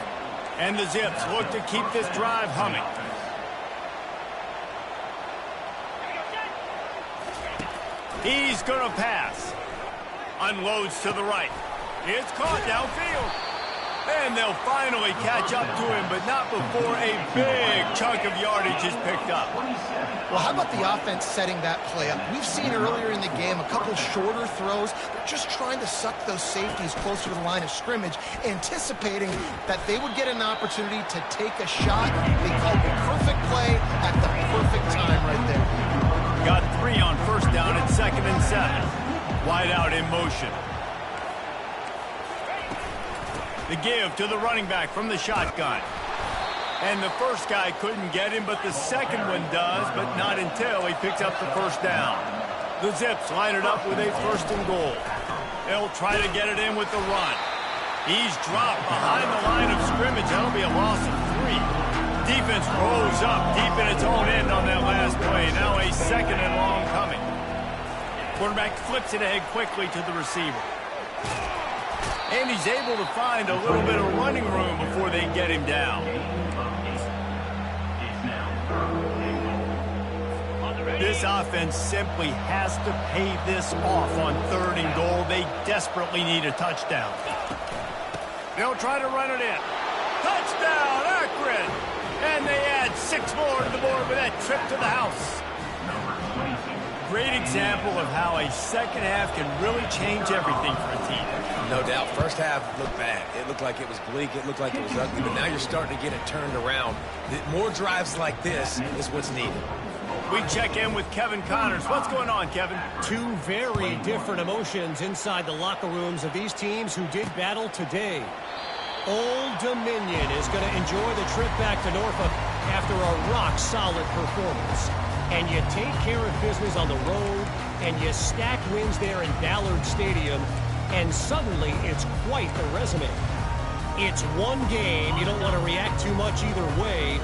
And the Zips look to keep this drive humming. He's going to pass. Unloads to the right. It's caught downfield. And they'll finally catch up to him, but not before a big chunk of yardage is picked up. Well, how about the offense setting that play up? We've seen earlier in the game a couple shorter throws. They're just trying to suck those safeties closer to the line of scrimmage, anticipating that they would get an opportunity to take a shot. They called the perfect play at the perfect time right there. Got 3 on first down at 2nd and 7. Wide out in motion. The give to the running back from the shotgun. And the first guy couldn't get him, but the second one does, but not until he picks up the first down. The Zips line it up with a 1st and goal. They'll try to get it in with the run. He's dropped behind the line of scrimmage. That'll be a loss of 3. Defense rolls up deep in its own end on that last play. Now a 2nd and long coming. Quarterback flips it ahead quickly to the receiver. And he's able to find a little bit of running room before they get him down. This offense simply has to pay this off on 3rd and goal. They desperately need a touchdown. They'll try to run it in. Touchdown, Akron! And they add 6 more to the board with that trip to the house. Great example of how a second half can really change everything for a team. No doubt. First half looked bad. It looked like it was bleak. It looked like it was ugly. But now you're starting to get it turned around. More drives like this is what's needed. We check in with Kevin Connors. What's going on, Kevin? 2 very different emotions inside the locker rooms of these teams who did battle today. Old Dominion is going to enjoy the trip back to Norfolk after a rock-solid performance. And you take care of business on the road, and you stack wins there in Ballard Stadium, and suddenly it's quite the resume. It's one game. You don't want to react too much either way,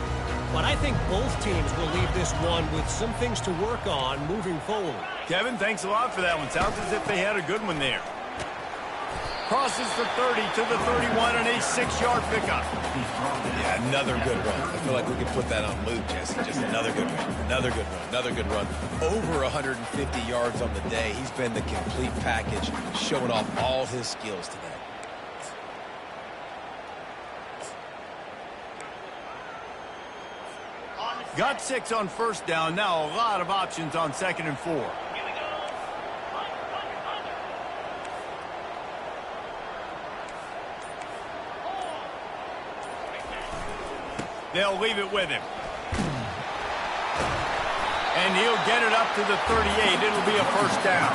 but I think both teams will leave this one with some things to work on moving forward. Kevin, thanks a lot for that one. Sounds as if they had a good one there. Crosses the 30 to the 31 and a 6-yard pickup. Yeah, another good run. I feel like we could put that on loop, Jesse. Just another good run. Another good run. Another good run. Over 150 yards on the day. He's been the complete package, showing off all his skills today. Got 6 on first down. Now a lot of options on 2nd and 4. They'll leave it with him. And he'll get it up to the 38. It'll be a first down.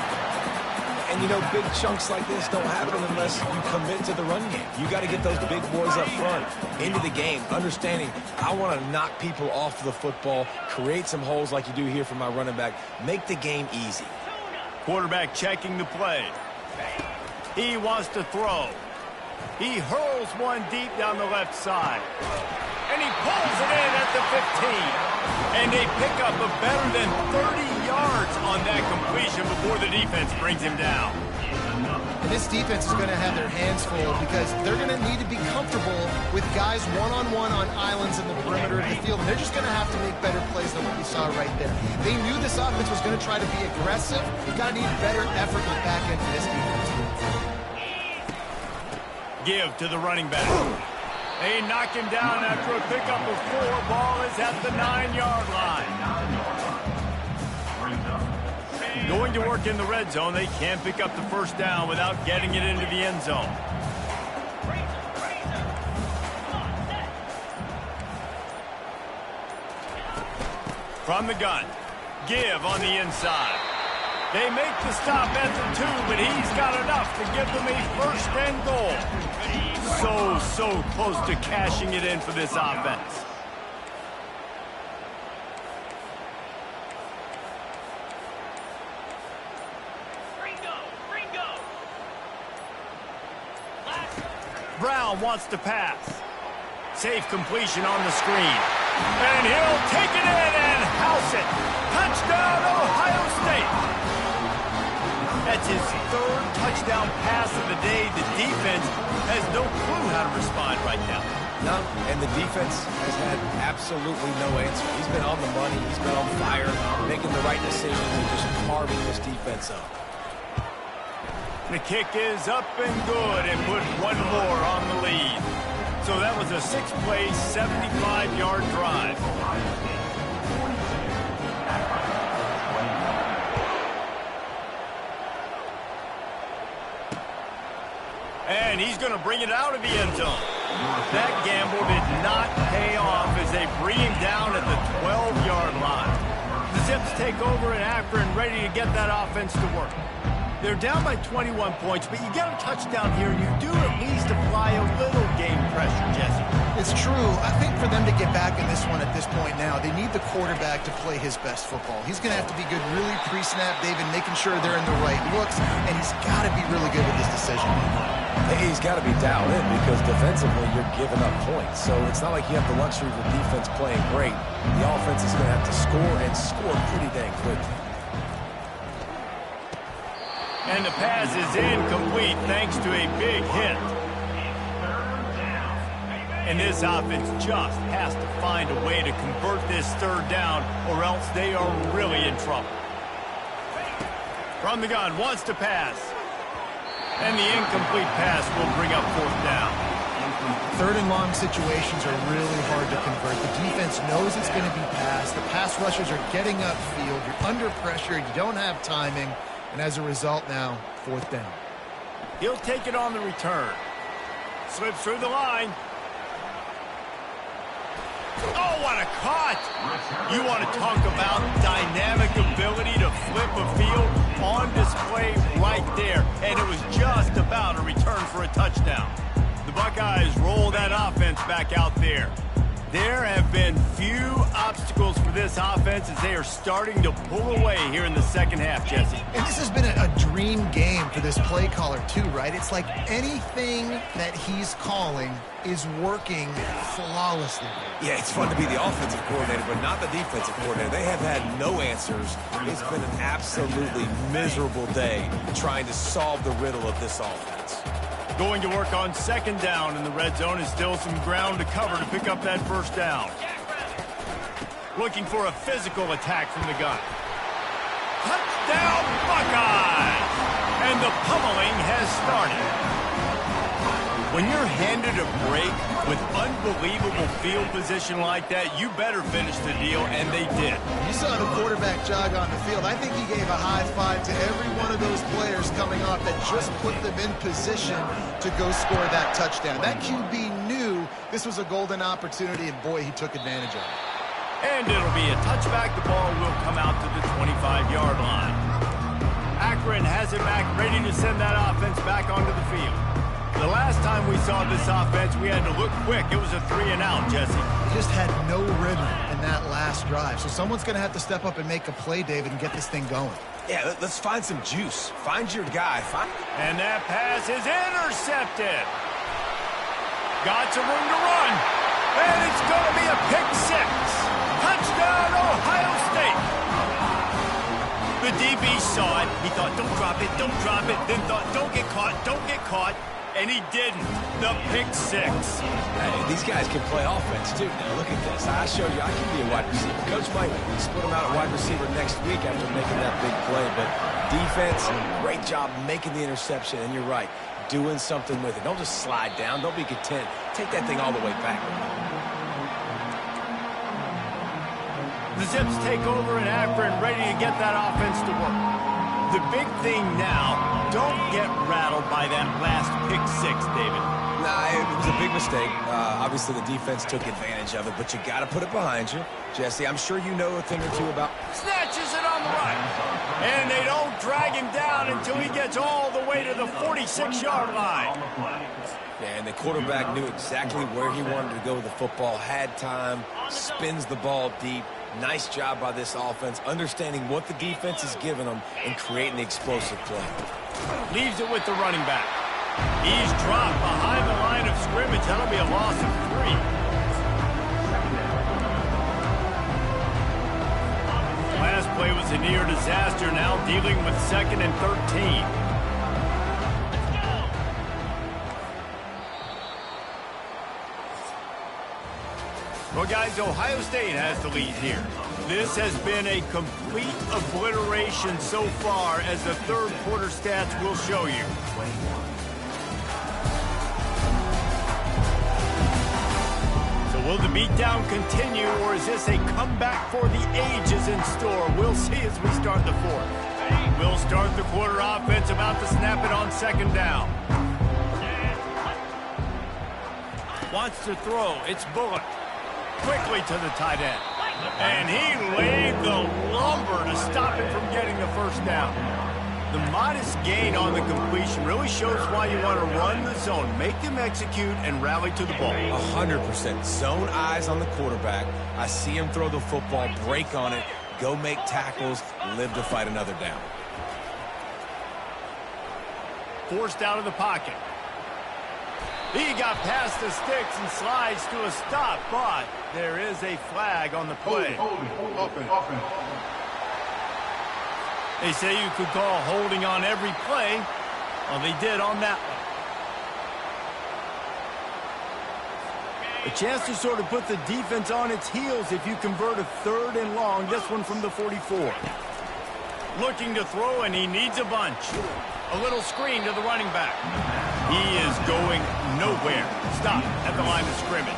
And, you know, big chunks like this don't happen unless you commit to the run game. You got to get those big boys up front into the game, understanding I want to knock people off the football, create some holes like you do here for my running back, make the game easy. Quarterback checking the play. He wants to throw. He hurls one deep down the left side. And he pulls it in at the 15. And they pick up a better than 30 yards on that completion before the defense brings him down. And this defense is going to have their hands full because they're going to need to be comfortable with guys one-on-one on islands in the perimeter of the field. And they're just going to have to make better plays than what we saw right there. They knew this offense was going to try to be aggressive. You've got to need better effort in the back end for this defense. Give to the running back. They knock him down after a pickup of 4. Ball is at the 9-yard line. Going to work in the red zone. They can't pick up the first down without getting it into the end zone. From the gun. Give on the inside. They make the stop at the 2, but he's got enough to give them a first and goal. So close to cashing it in for this offense. Brown wants to pass. Safe completion on the screen. And he'll take it in and house it. Touchdown, Ohio State. That's his 3rd touchdown pass of the day. The defense has no clue how to respond right now. No, and the defense has had absolutely no answer. He's been on the money. He's been on fire, making the right decisions and just carving this defense up. The kick is up and good and put one more on the lead. So that was a 6-play, 75-yard drive. And he's going to bring it out of the end zone. That gamble did not pay off as they bring him down at the 12-yard line. The Zips take over and after and ready to get that offense to work. They're down by 21 points, but you get a touchdown here, and you do at least apply a little game pressure, Jesse. It's true. I think for them to get back in this one at this point now, they need the quarterback to play his best football. He's going to have to be good really pre-snap, David, making sure they're in the right looks, and he's got to be really good with this decision. He's got to be dialed in because defensively you're giving up points. So it's not like you have the luxury of the defense playing great. The offense is going to have to score and score pretty dang quickly. And the pass is incomplete thanks to a big hit. And this offense just has to find a way to convert this 3rd down or else they are really in trouble. From the gun, wants to pass. And the incomplete pass will bring up 4th down. 3rd and long situations are really hard to convert. The defense knows it's going to be passed. The pass rushers are getting upfield. You're under pressure. You don't have timing. And as a result now, 4th down. He'll take it on the return. Slips through the line. Oh, what a cut! You want to talk about dynamic ability to flip a field on display right there. And it was just about a return for a touchdown. The Buckeyes roll that offense back out there. There have been few obstacles for this offense as they are starting to pull away here in the second half, Jesse. And this has been a dream game for this play caller too, right? It's like anything that he's calling is working flawlessly. Yeah, it's fun to be the offensive coordinator, but not the defensive coordinator. They have had no answers. It's been an absolutely miserable day trying to solve the riddle of this offense. Going to work on 2nd down in the red zone is still some ground to cover to pick up that 1st down. Looking for a physical attack from the gun. Touchdown, Buckeyes! And the pummeling has started. When you're handed a break with unbelievable field position like that, you better finish the deal, and they did. You saw the quarterback jog on the field. I think he gave a high five to every one of those players coming off that just put them in position to go score that touchdown. That QB knew This was a golden opportunity, and boy, he took advantage of it. And it'll be a touchback. The ball will come out to the 25-yard line. Akron has it back, ready to send that offense back onto the field. The last time we saw this offense, we had to look quick. It was a 3-and-out, Jesse. They just had no rhythm in that last drive. So someone's going to have to step up and make a play, David, and get this thing going. Yeah, let's find some juice. Find your guy. And that pass is intercepted. Got some room to run. And it's going to be a pick six. Touchdown, Ohio State. The DB saw it. He thought, don't drop it, don't drop it. Then thought, don't get caught, don't get caught. And he didn't. The pick six. Hey, these guys can play offense, too. Now, look at this. I showed you I can be a wide receiver. Coach might split him out at wide receiver next week after making that big play. But defense, great job making the interception. And you're right, doing something with it. Don't just slide down. Don't be content. Take that thing all the way back. The Zips take over in Akron, ready to get that offense to work. The big thing now, don't get rattled by that last pick six, David. Nah, it was a big mistake. Obviously, the defense took advantage of it, but you got to put it behind you. Jesse, I'm sure you know a thing or two about... Snatches it on the right. And they don't drag him down until he gets all the way to the 46-yard line. Yeah, and the quarterback knew exactly where he wanted to go with the football, had time, spins the ball deep. Nice job by this offense, understanding what the defense is giving them and creating the explosive play. Leaves it with the running back. He's dropped behind the line of scrimmage. That'll be a loss of 3. Last play was a near disaster, now dealing with 2nd and 13. Well, guys, Ohio State has the lead here. This has been a complete obliteration so far, as the third quarter stats will show you. So will the beatdown continue, or is this a comeback for the ages in store? We'll see as we start the fourth. We'll start the quarter offense, about to snap it on 2nd down. Wants to throw. It's Bullock. Quickly to the tight end. And he laid the lumber to stop him from getting the first down. The modest gain on the completion really shows why you want to run the zone. Make them execute and rally to the ball. 100%. Zone eyes on the quarterback. I see him throw the football, break on it, go make tackles, live to fight another down. Forced out of the pocket. He got past the sticks and slides to a stop, but there is a flag on the play. Offense. They say you could call holding on every play. Well, they did on that one. A chance to sort of put the defense on its heels if you convert a 3rd and long. This one from the 44. Looking to throw, and he needs a bunch. A little screen to the running back. He is going nowhere. Stop at the line of scrimmage.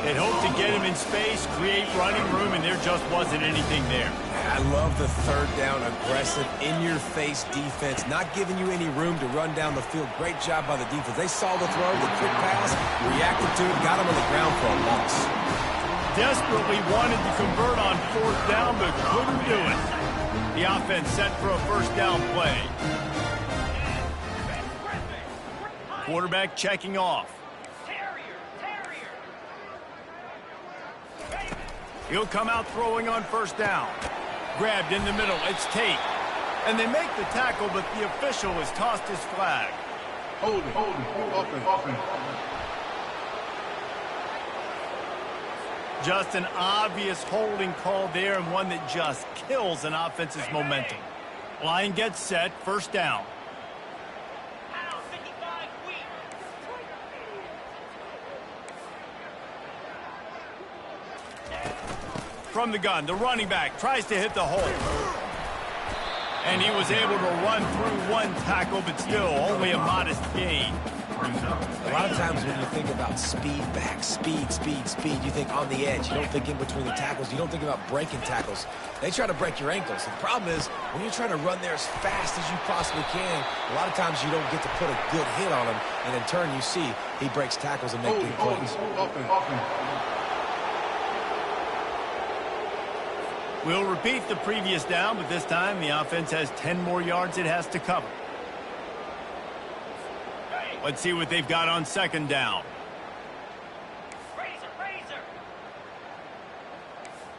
They'd hoped to get him in space, create running room, and there just wasn't anything there. I love the 3rd down, aggressive, in-your-face defense, not giving you any room to run down the field. Great job by the defense. They saw the throw, the quick pass, reacted to it, got him on the ground for a loss. Desperately wanted to convert on 4th down, but couldn't do it. The offense set for a 1st down play. Quarterback checking off. He'll come out throwing on 1st down. Grabbed in the middle. It's Tate. And they make the tackle, but the official has tossed his flag. Hold it. Offense. Just an obvious holding call there, and one that just kills an offense's momentum. Line gets set. 1st down. From the gun, the running back tries to hit the hole. And he was able to run through one tackle, but still only a modest gain. A lot of times when you think about speed back, speed, you think on the edge. You don't think in between the tackles. You don't think about breaking tackles. They try to break your ankles. The problem is when you're trying to run there as fast as you possibly can, a lot of times you don't get to put a good hit on him. And in turn, you see he breaks tackles and makes big plays. We'll repeat the previous down, but this time the offense has 10 more yards it has to cover. Let's see what they've got on second down. Razor.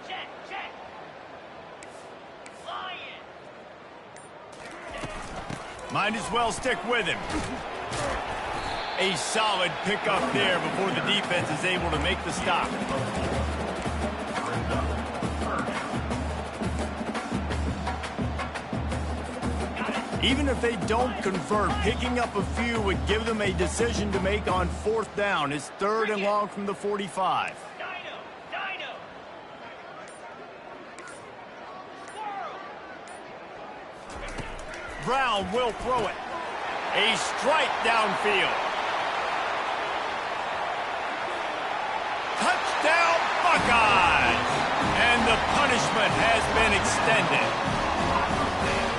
Check. Lion. Might as well stick with him. A solid pickup there before the defense is able to make the stop. Even if they don't convert, picking up a few would give them a decision to make on fourth down. It's 3rd and long from the 45. Dino. Squirrel. Brown will throw it. A strike downfield. Touchdown, Buckeyes! And the punishment has been extended.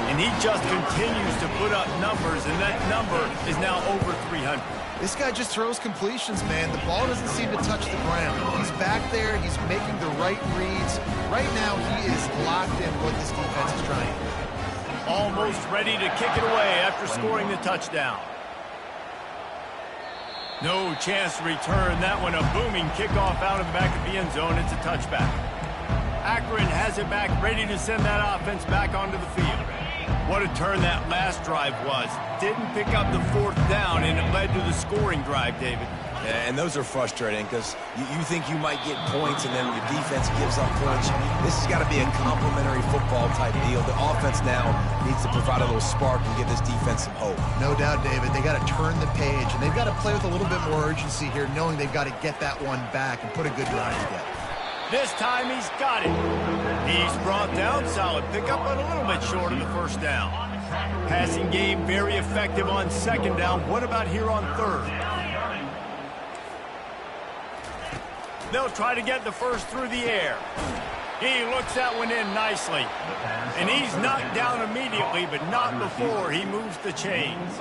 And he just continues to put up numbers, and that number is now over 300. This guy just throws completions, man. The ball doesn't seem to touch the ground. He's back there. He's making the right reads. Right now, he is locked in what this defense is trying to do. Almost ready to kick it away after scoring the touchdown. No chance to return that one. A booming kickoff out of the back of the end zone. It's a touchback. Akron has it back, ready to send that offense back onto the field. What a turn that last drive was. Didn't pick up the fourth down, and it led to the scoring drive, David. Yeah, and those are frustrating because you think you might get points and then your defense gives up points. This has got to be a complementary football type deal. The offense now needs to provide a little spark and give this defense some hope. No doubt, David. They got to turn the page, and they've got to play with a little bit more urgency here, knowing they've got to get that one back and put a good drive together. This time he's got it. He's brought down, solid pickup, but a little bit short of the first down. Passing game very effective on second down. What about here on third? They'll try to get the first through the air. He looks that one in nicely. And he's knocked down immediately, but not before he moves the chains.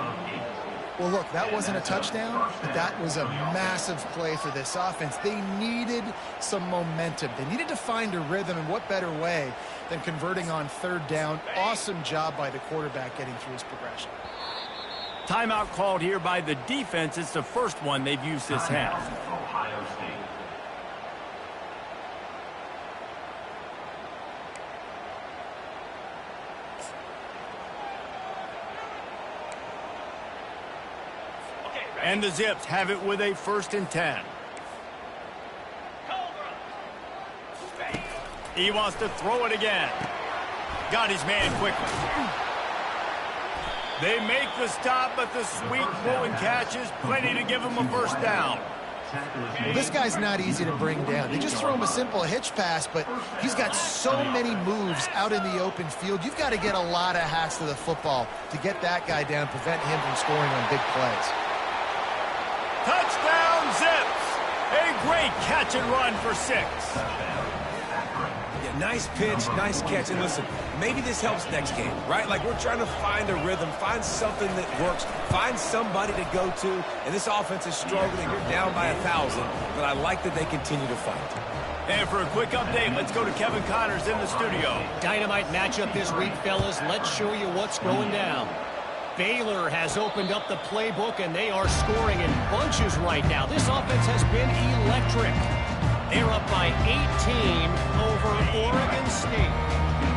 Well, look, that wasn't a touchdown, but that was a massive play for this offense. They needed some momentum. They needed to find a rhythm, and what better way than converting on third down. Awesome job by the quarterback getting through his progression. Timeout called here by the defense. It's the first one they've used this half. Ohio State. And the Zips have it with a 1st and 10. He wants to throw it again. Got his man quickly. They make the stop, but the sweet throw and catch is plenty to give him a first down. Well, this guy's not easy to bring down. They just throw him a simple hitch pass, but he's got so many moves out in the open field. You've got to get a lot of hats to the football to get that guy down, prevent him from scoring on big plays. Touchdown, Zips! A great catch and run for 6. Yeah, nice pitch, nice catch. And listen, maybe this helps next game, right? Like we're trying to find a rhythm, find something that works, find somebody to go to. And this offense is struggling. You're down by 1,000, but I like that they continue to fight. And for a quick update, let's go to Kevin Connors in the studio. Dynamite matchup this week, fellas. Let's show you what's going down. Baylor has opened up the playbook, and they are scoring in bunches right now. This offense has been electric. They're up by 18 over Oregon State.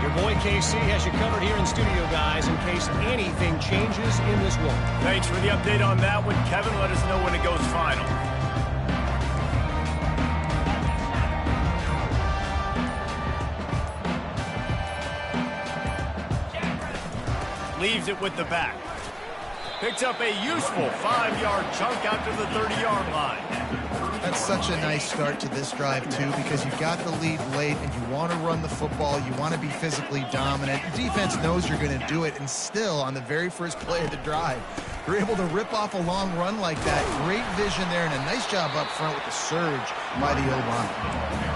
Your boy KC has you covered here in studio, guys, in case anything changes in this one. Thanks for the update on that one. Kevin, let us know when it goes final. Leaves it with the back. Picks up a useful 5-yard chunk out to the 30-yard line. That's such a nice start to this drive, too, because you got the lead late and you want to run the football. You want to be physically dominant. The defense knows you're going to do it, and still, on the very first play of the drive, you're able to rip off a long run like that. Great vision there, and a nice job up front with the surge by the O-line.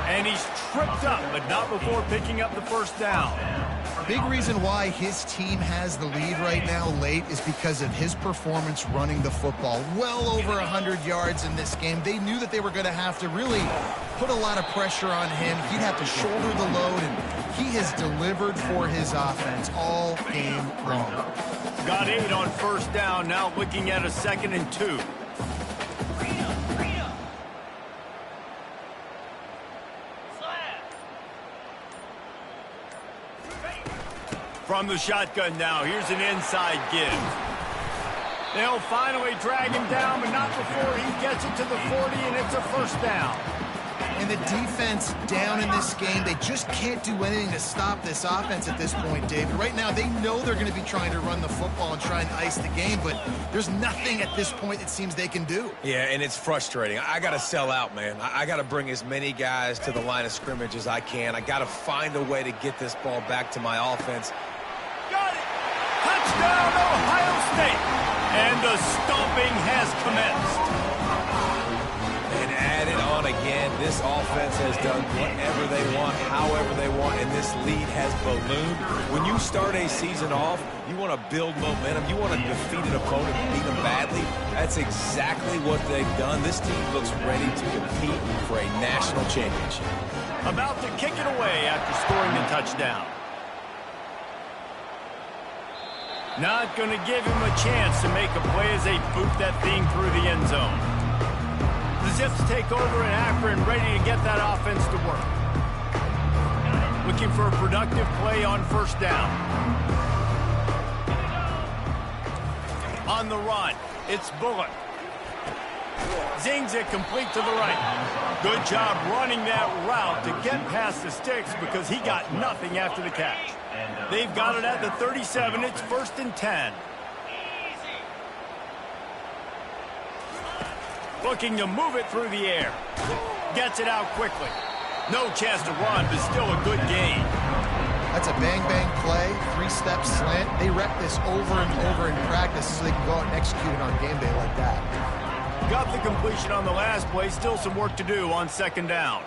And he's tripped up, but not before picking up the first down. Big reason why his team has the lead right now late is because of his performance running the football. Well over 100 yards in this game. They knew that they were going to have to really put a lot of pressure on him. He'd have to shoulder the load, and he has delivered for his offense all game long. Got 8 on first down, now looking at a 2nd and 2. From the shotgun now, here's an inside give. They'll finally drag him down, but not before he gets it to the 40, and it's a first down. And the defense down in this game, they just can't do anything to stop this offense at this point, David. Right now, they know they're going to be trying to run the football and try and ice the game, but there's nothing at this point it seems they can do. Yeah, and it's frustrating. I got to sell out, man. I got to bring as many guys to the line of scrimmage as I can. I got to find a way to get this ball back to my offense. Got it! Touchdown, Ohio State! And the stomping has commenced. And add it on again. This offense has done whatever they want, however they want, and this lead has ballooned. When you start a season off, you want to build momentum. You want to defeat an opponent and beat them badly. That's exactly what they've done. This team looks ready to compete for a national championship. About to kick it away after scoring the touchdown. Not going to give him a chance to make a play as they boot that thing through the end zone. The Zips take over in Akron, ready to get that offense to work. Looking for a productive play on first down. On the run, it's Bullock. Zings it complete to the right. Good job running that route to get past the sticks because he got nothing after the catch. They've got it at the 37. It's 1st and 10. Looking to move it through the air. Gets it out quickly. No chance to run, but still a good gain. That's a bang-bang play, 3-step slant. They rep this over and over in practice so they can go out and execute it on game day like that. Got the completion on the last play. Still some work to do on 2nd down.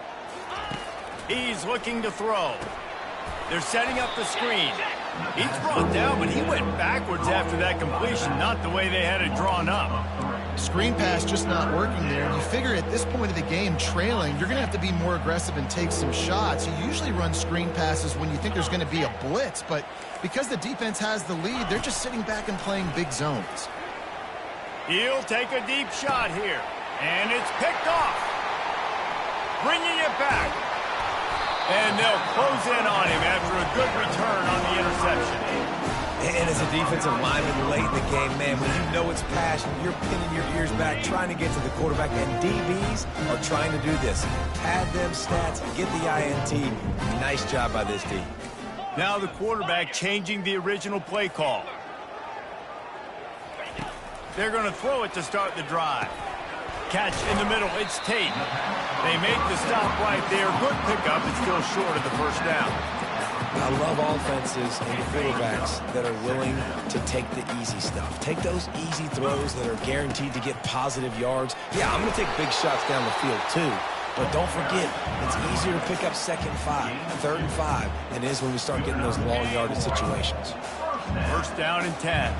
He's looking to throw. They're setting up the screen. He's brought down, but he went backwards after that completion, not the way they had it drawn up. Screen pass just not working there. You figure at this point of the game, trailing, you're going to have to be more aggressive and take some shots. You usually run screen passes when you think there's going to be a blitz, but because the defense has the lead, they're just sitting back and playing big zones. He'll take a deep shot here, and it's picked off. Bringing it back. And they'll close in on him after a good return on the interception. And as a defensive lineman late in the game, man, when you know it's passion, you're pinning your ears back, trying to get to the quarterback, and DBs are trying to do this. Pad them stats, get the INT. Nice job by this D. Now the quarterback changing the original play call. They're going to throw it to start the drive. Catch in the middle, it's Tate. They make the stop right there. Good pickup, it's still short of the first down. I love offenses and quarterbacks that are willing to take the easy stuff. Take those easy throws that are guaranteed to get positive yards. Yeah, I'm going to take big shots down the field too. But don't forget, it's easier to pick up 2nd and 5, 3rd and 5 than it is when we start getting those long yardage situations. First down and 10.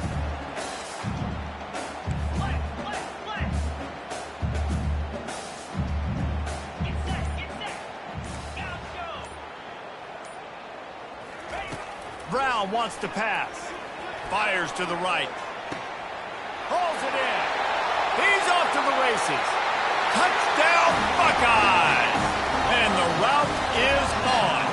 Brown wants to pass. Fires to the right. Hauls it in. He's off to the races. Touchdown, Buckeyes! And the route is on.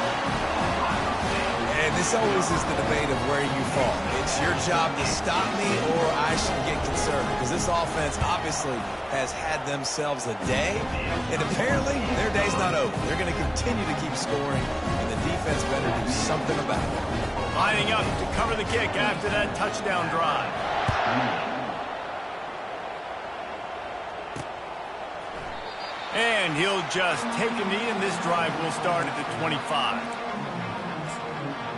And this always is the debate of where you fall. It's your job to stop me or I should get concerned. Because this offense obviously has had themselves a day. And apparently their day's not over. They're going to continue to keep scoring. And the defense better do something about it. Lining up to cover the kick after that touchdown drive. And he'll just take a knee, and this drive will start at the 25.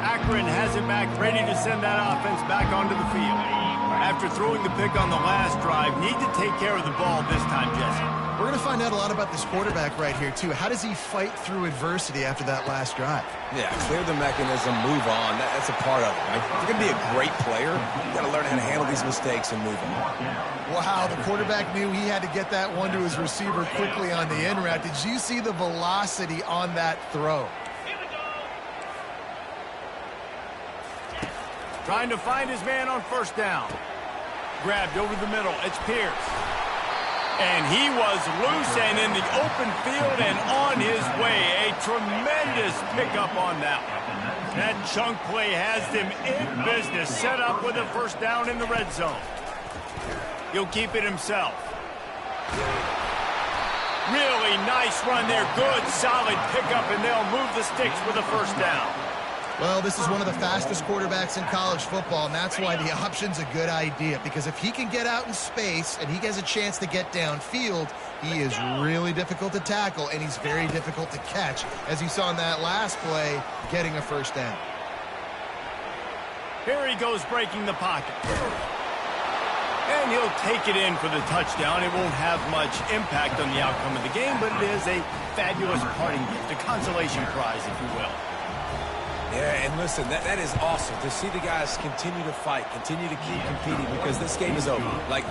Akron has it back, ready to send that offense back onto the field. After throwing the pick on the last drive, need to take care of the ball this time, Jesse. We're going to find out a lot about this quarterback right here, too. How does he fight through adversity after that last drive? Yeah, clear the mechanism, move on. That's a part of it, right? If you're going to be a great player, you got to learn how to handle these mistakes and move on. Wow, the quarterback knew he had to get that one to his receiver quickly on the in route. Did you see the velocity on that throw? Trying to find his man on first down. Grabbed over the middle. It's Pierce. And he was loose and in the open field and on his way. A tremendous pickup on that one. That chunk play has them in business. Set up with a first down in the red zone. He'll keep it himself. Really nice run there. Good, solid pickup, and they'll move the sticks with a first down. Well, this is one of the fastest quarterbacks in college football, and that's why the option's a good idea. Because if he can get out in space and he has a chance to get downfield, he is really difficult to tackle, and he's very difficult to catch, as you saw in that last play, getting a first down. Here he goes breaking the pocket. And he'll take it in for the touchdown. It won't have much impact on the outcome of the game, but it is a fabulous parting gift, a consolation prize, if you will. Yeah, and listen, that is awesome to see the guys continue to fight, continue to keep competing, because this game is over. Like,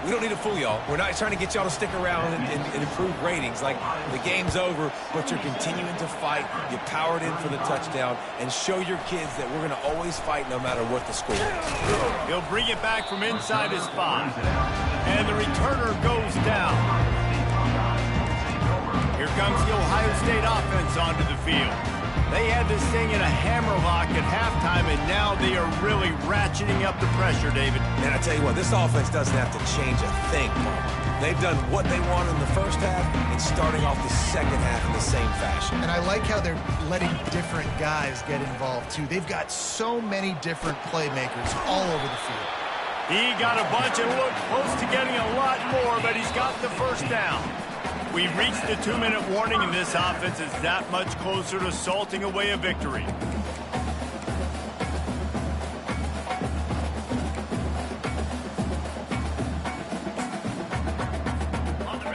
we don't need to fool y'all. We're not trying to get y'all to stick around and improve ratings. Like, the game's over, but you're continuing to fight. You powered in for the touchdown, and show your kids that we're going to always fight no matter what the score is. He'll bring it back from inside his 5. And the returner goes down. Here comes the Ohio State offense onto the field. They had this thing in a hammerlock at halftime, and now they are really ratcheting up the pressure, David. And I tell you what, this offense doesn't have to change a thing, Mark. They've done what they want in the first half and starting off the second half in the same fashion. And I like how they're letting different guys get involved, too. They've got so many different playmakers all over the field. He got a bunch and looked close to getting a lot more, but he's got the first down. We've reached the 2-minute warning, and this offense is that much closer to salting away a victory.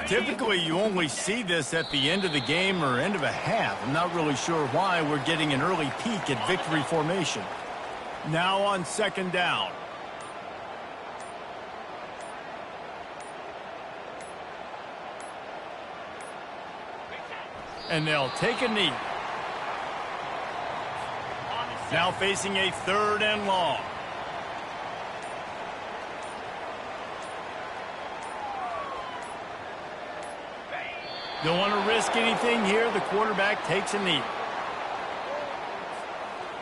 Typically, you only see this at the end of the game or end of a half. I'm not really sure why we're getting an early peek at victory formation. Now on second down. And they'll take a knee. Now facing a 3rd and long. Don't want to risk anything here. The quarterback takes a knee.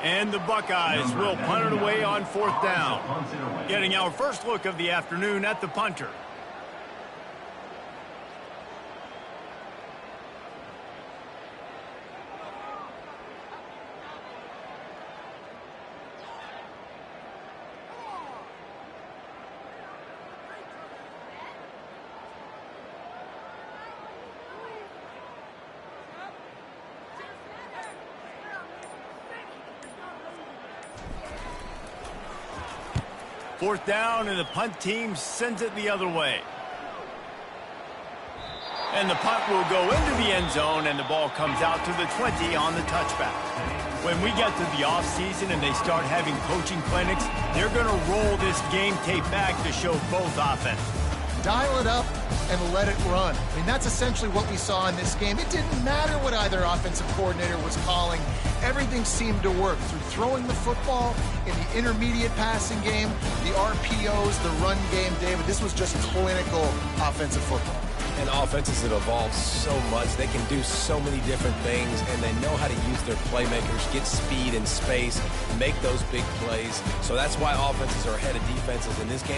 And the Buckeyes will punt it away on 4th down. Getting our first look of the afternoon at the punter. Fourth down, and the punt team sends it the other way. And the punt will go into the end zone, and the ball comes out to the 20 on the touchback. When we get to the offseason and they start having coaching clinics, they're going to roll this game tape back to show both offenses. Dial it up and let it run. I mean, that's essentially what we saw in this game. It didn't matter what either offensive coordinator was calling. Everything seemed to work through throwing the football in the intermediate passing game, the RPOs, the run game. David, this was just clinical offensive football. And offenses have evolved so much. They can do so many different things, and they know how to use their playmakers, get speed and space, make those big plays. So that's why offenses are ahead of defenses in this game.